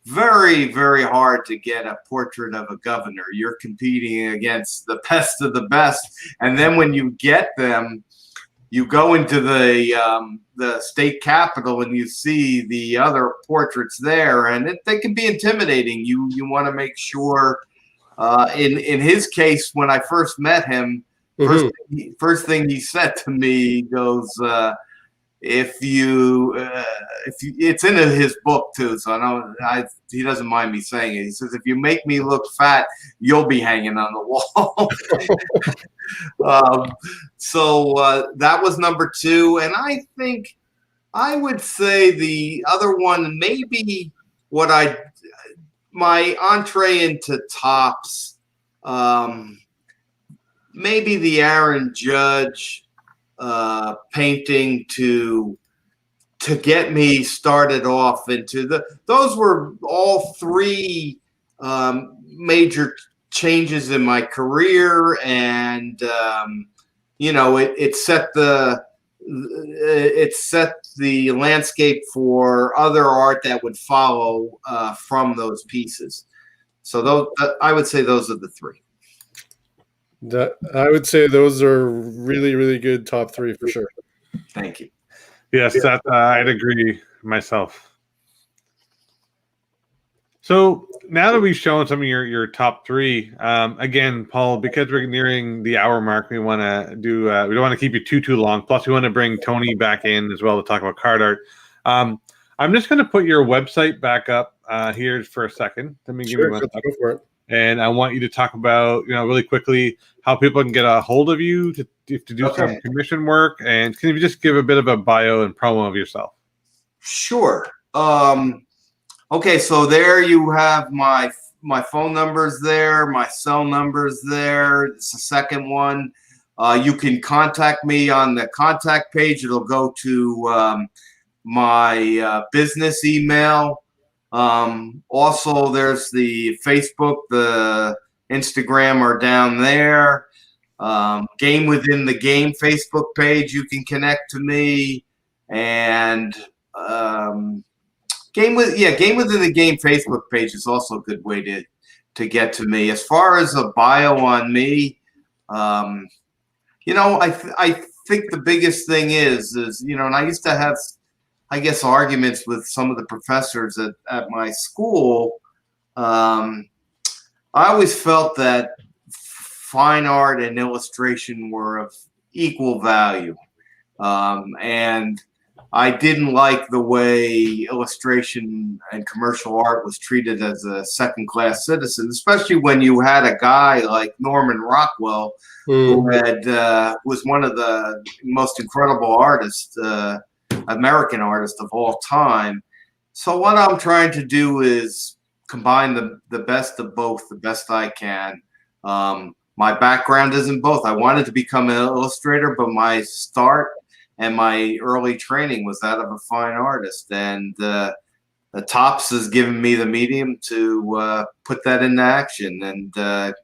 Very, very hard to get a portrait of a governor. You're competing against the best of the best. And then when you get them, you go into the state capitol and you see the other portraits there, and they can be intimidating. You want to make sure. In his case, when I first met him, first thing he said to me, he goes, "If you, it's in his book too, so I know he doesn't mind me saying it. He says, if you make me look fat, you'll be hanging on the wall." So that was number 2, and I think I would say the other one maybe my entree into tops, maybe the Aaron Judge painting to get me started off into those were all three major changes in my career, and it set the landscape for other art that would follow from those pieces. So I would say those are the three. I would say those are really, really good top three for sure. Thank you. Yes, that I'd agree myself. So now that we've shown some of your top three, again, Paul, because we're nearing the hour mark, we want to do. We don't want to keep you too long. Plus, we want to bring Tony back in as well to talk about card art. I'm just going to put your website back up here for a second. Let me give you one second. Go for it. And I want you to talk about, really quickly how people can get a hold of you to do some commission work. And can you just give a bit of a bio and promo of yourself? Sure. Okay, so there you have my phone numbers there, my cell numbers there. It's the second one. You can contact me on the contact page. It'll go to my business email. Also, there's the Facebook, the Instagram are down there. Game Within the Game Facebook page, you can connect to me. And Game Within the Game Facebook page is also a good way to get to me. As far as a bio on me, I think the biggest thing is and I used to have, I guess, arguments with some of the professors at my school. I always felt that fine art and illustration were of equal value. And I didn't like the way illustration and commercial art was treated as a second-class citizen, especially when you had a guy like Norman Rockwell, who was one of the most incredible artists, American artist of all time. So what I'm trying to do is combine the best of both, the best I can. My background is in both. I wanted to become an illustrator, but my start and my early training was that of a fine artist. And the Tops has given me the medium to put that into action and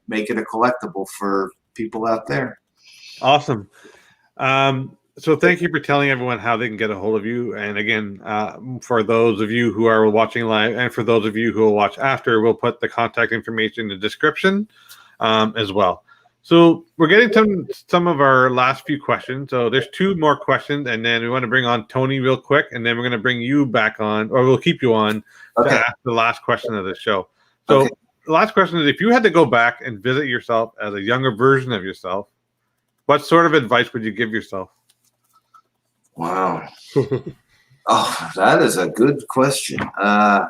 make it a collectible for people out there. Awesome. So thank you for telling everyone how they can get a hold of you. And again, for those of you who are watching live and for those of you who will watch after, we'll put the contact information in the description as well. So we're getting to some of our last few questions. So there's two more questions, and then we want to bring on Tony real quick, and then we're going to bring you back on, or we'll keep you on to ask the last question of the show. So the last question is, if you had to go back and visit yourself as a younger version of yourself, what sort of advice would you give yourself? Wow. Oh, that is a good question. I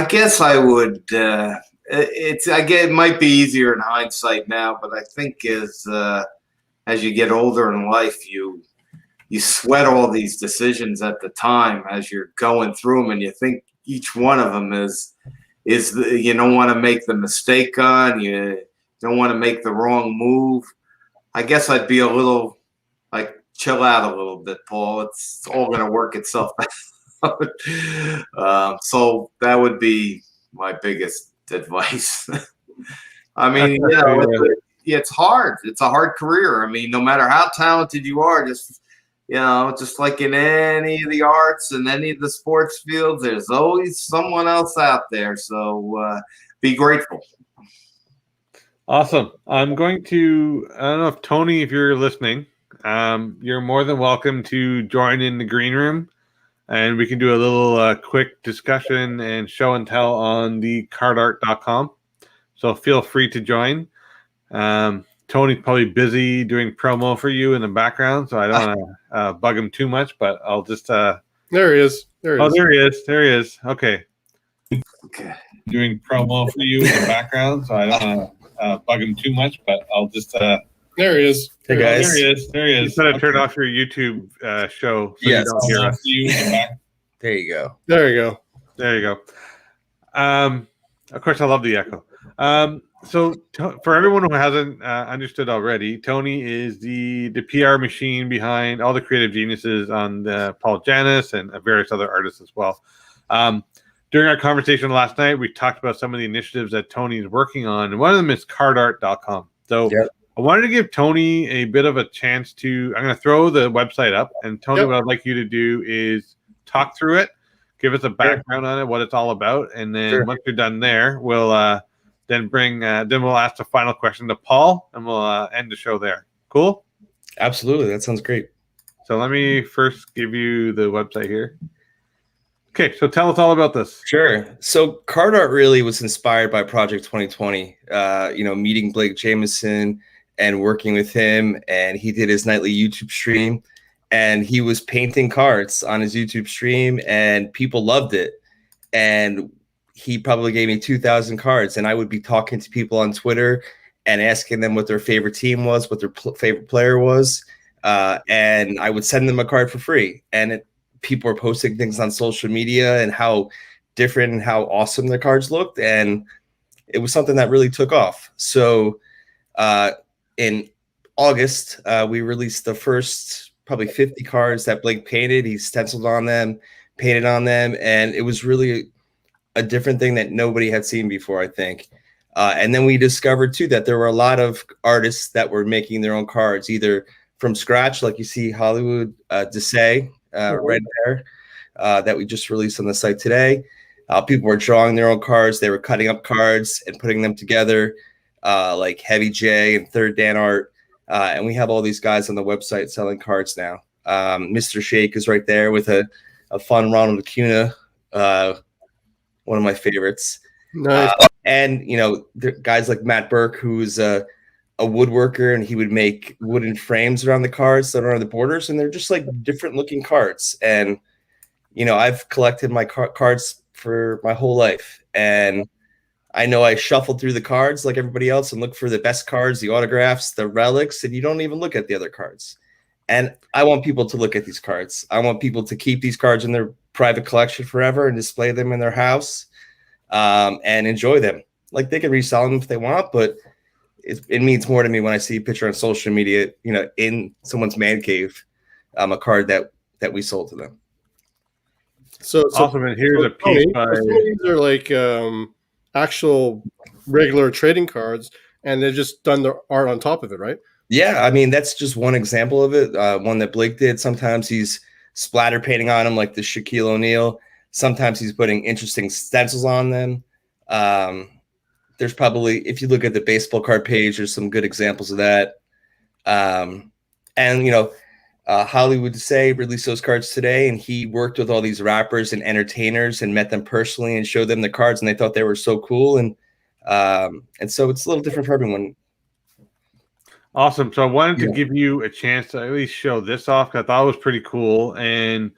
guess I would. It might be easier in hindsight now, but I think as you get older in life, you sweat all these decisions at the time as you're going through them, and you think each one of them is you don't want to make the mistake on, you don't want to make the wrong move. I guess I'd be a little like chill out a little bit, Paul. It's all going to work itself out. So that would be my biggest advice. I mean, it's hard. It's a hard career. I mean, no matter how talented you are, just like in any of the arts and any of the sports fields, there's always someone else out there. So be grateful. Awesome. I'm going to, I don't know if Tony, if you're listening, you're more than welcome to join in the green room, and we can do a little quick discussion and show and tell on the cardart.com. So feel free to join. Tony's probably busy doing promo for you in the background, so I don't want to bug him too much, but I'll just... There he is. There he is. Okay. Doing promo for you in the background, so I don't want to bug him too much, but I'll just... There he is. Hey, guys. There he is. You gotta turn off your YouTube show so you don't hear us. There you go. There you go. There you go. Of course, I love the echo. For everyone who hasn't understood already, Tony is the PR machine behind all the creative geniuses on the Paul Jennis and various other artists as well. During our conversation last night, we talked about some of the initiatives that Tony is working on, and one of them is cardart.com. So Yep. I wanted to give Tony a bit of a chance to. I'm going to throw the website up, and Tony, Yep. what I'd like you to do is talk through it, give us a background on it, what it's all about, and then once you're done there, we'll then we'll ask the final question to Paul, and we'll end the show there. Cool? Absolutely. That sounds great. So let me first give you the website here. Okay, so tell us all about this. Sure. So cardart really was inspired by Project 2020. Meeting Blake Jameson and working with him, and he did his nightly YouTube stream, and he was painting cards on his YouTube stream, and people loved it. And he probably gave me 2,000 cards, and I would be talking to people on Twitter and asking them what their favorite team was, what their favorite player was, and I would send them a card for free. And people were posting things on social media and how different and how awesome their cards looked, and it was something that really took off. So in August, we released the first probably 50 cards that Blake painted. He stenciled on them, painted on them, and it was really a different thing that nobody had seen before, I think. And then we discovered, too, that there were a lot of artists that were making their own cards, either from scratch, like you see Hollywood Desay right there, that we just released on the site today. People were drawing their own cards. They were cutting up cards and putting them together, like Heavy J and Third Dan Art. And we have all these guys on the website selling cards now. Mr. Shake is right there with a fun Ronald Acuna, one of my favorites. Nice. And, guys like Matt Burke, who's a woodworker, and he would make wooden frames around the cards that are on the borders, and they're just like different looking cards. And, I've collected my cards for my whole life. And I know I shuffle through the cards like everybody else and look for the best cards, the autographs, the relics, and you don't even look at the other cards. And I want people to look at these cards. I want people to keep these cards in their private collection forever and display them in their house and enjoy them. Like, they can resell them if they want, but it means more to me when I see a picture on social media, in someone's man cave, a card that we sold to them. So Awesome. And here's a piece by... These are like actual regular trading cards, and they've just done their art on top of it, right? Yeah, I mean, that's just one example of it. One that Blake did. Sometimes he's splatter painting on them, like the Shaquille O'Neal. Sometimes he's putting interesting stencils on them. There's probably, if you look at the baseball card page, there's some good examples of that. Hollywood Desay released those cards today, and he worked with all these rappers and entertainers and met them personally and showed them the cards, and they thought they were so cool. And so it's a little different for everyone. Awesome. So I wanted to give you a chance to at least show this off, because I thought it was pretty cool, and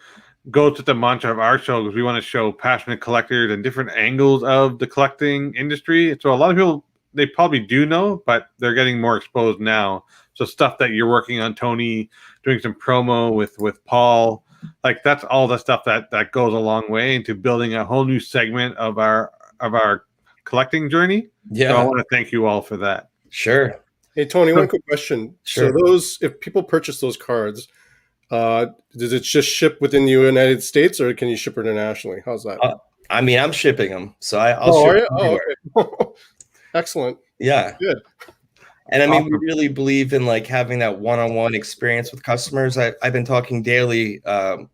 go to the mantra of our show, because we want to show passionate collectors and different angles of the collecting industry. So a lot of people, they probably do know, but they're getting more exposed now. So stuff that you're working on, Tony, doing some promo with Paul, like that's all the stuff that goes a long way into building a whole new segment of our collecting journey. Yeah. So I want to thank you all for that. Sure. Hey, Tony, one quick question. Sure. So if people purchase those cards, does it just ship within the United States, or can you ship internationally? How's that? I mean, I'm shipping them, so I'll ship them everywhere. Okay. Excellent. Yeah. Good. And I mean, Awesome. we really believe in like having that one-on-one experience with customers. I've been talking daily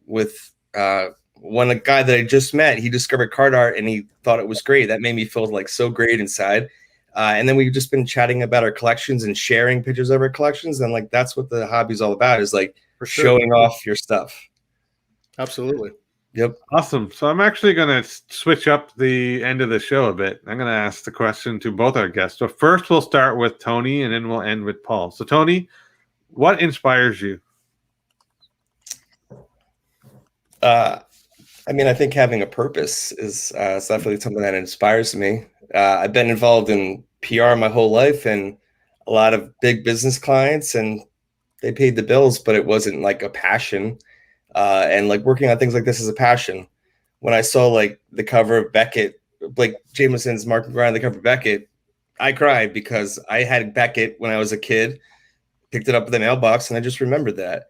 with a guy that I just met. He discovered card art and he thought it was great. That made me feel like so great inside. And then we've just been chatting about our collections and sharing pictures of our collections. And like, that's what the hobby is all about, is like showing off your stuff. Absolutely. Yep. Awesome. So I'm actually going to switch up the end of the show a bit. I'm going to ask the question to both our guests. So first we'll start with Tony, and then we'll end with Paul. So Tony, what inspires you? I mean, I think having a purpose is definitely something that inspires me. I've been involved in PR my whole life, and a lot of big business clients, and they paid the bills, but it wasn't like a passion. And like working on things like this is a passion. when I saw like the cover of Beckett, Blake Jameson's Mark McGrath on the cover of Beckett, I cried because I had Beckett when I was a kid, picked it up in the mailbox, and I just remembered that.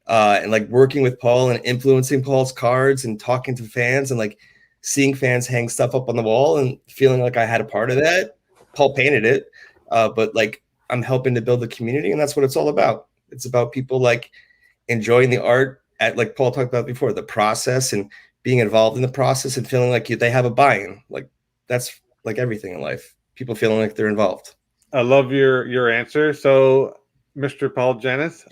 And like working with Paul and influencing Paul's cards and talking to fans and like seeing fans hang stuff up on the wall and feeling like I had a part of that. Paul painted it, but like I'm helping to build the community, and that's what it's all about. It's about people like enjoying the art at, like Paul talked about before, the process and being involved in the process and feeling like they have a buy-in. Like that's like everything in life. People feeling like they're involved. I love your answer. So, Mr. Paul Jennis,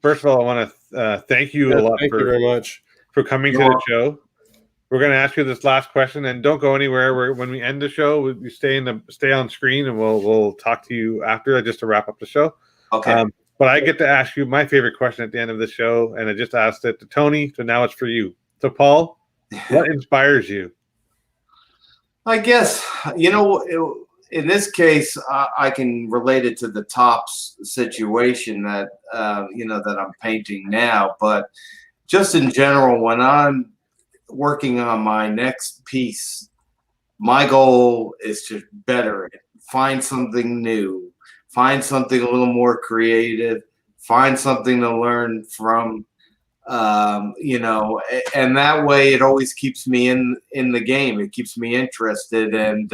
first of all, I want to thank you a lot Thank you very much for coming to the show. We're going to ask you this last question, and don't go anywhere. When we end the show, we stay on screen, and we'll talk to you after just to wrap up the show. Okay. But I get to ask you my favorite question at the end of the show, and I just asked it to Tony, so now it's for you. So, Paul, what inspires you? I guess, in this case, I can relate it to the Topps situation that, that I'm painting now. But just in general, when I'm working on my next piece, my goal is to better it, find something new, find something a little more creative, find something to learn from, and that way it always keeps me in the game. It keeps me interested, and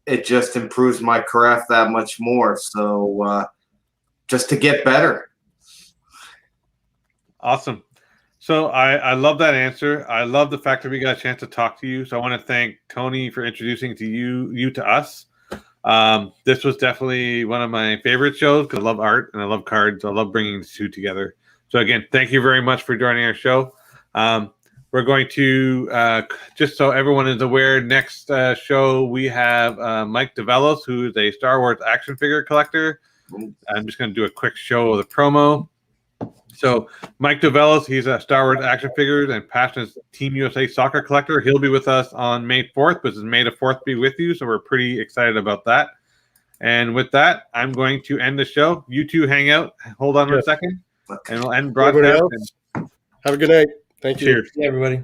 it just improves my craft that much more. So just to get better. Awesome. So I love that answer. I love the fact that we got a chance to talk to you. So I want to thank Tony for introducing you to us. This was definitely one of my favorite shows because I love art and I love cards. I love bringing the two together. So again, thank you very much for joining our show. We're going to, just so everyone is aware, next show we have Mike DeVellos, who is a Star Wars action figure collector. I'm just going to do a quick show of the promo. So Mike DeVellos, he's a Star Wars action figures and passionate Team USA soccer collector. He'll be with us on May 4th, which is May the 4th be with you. So we're pretty excited about that. And with that, I'm going to end the show. You two hang out. Hold on 1 second. And we'll end broadcast. Have a good night. Thank you. Cheers. Yeah, everybody.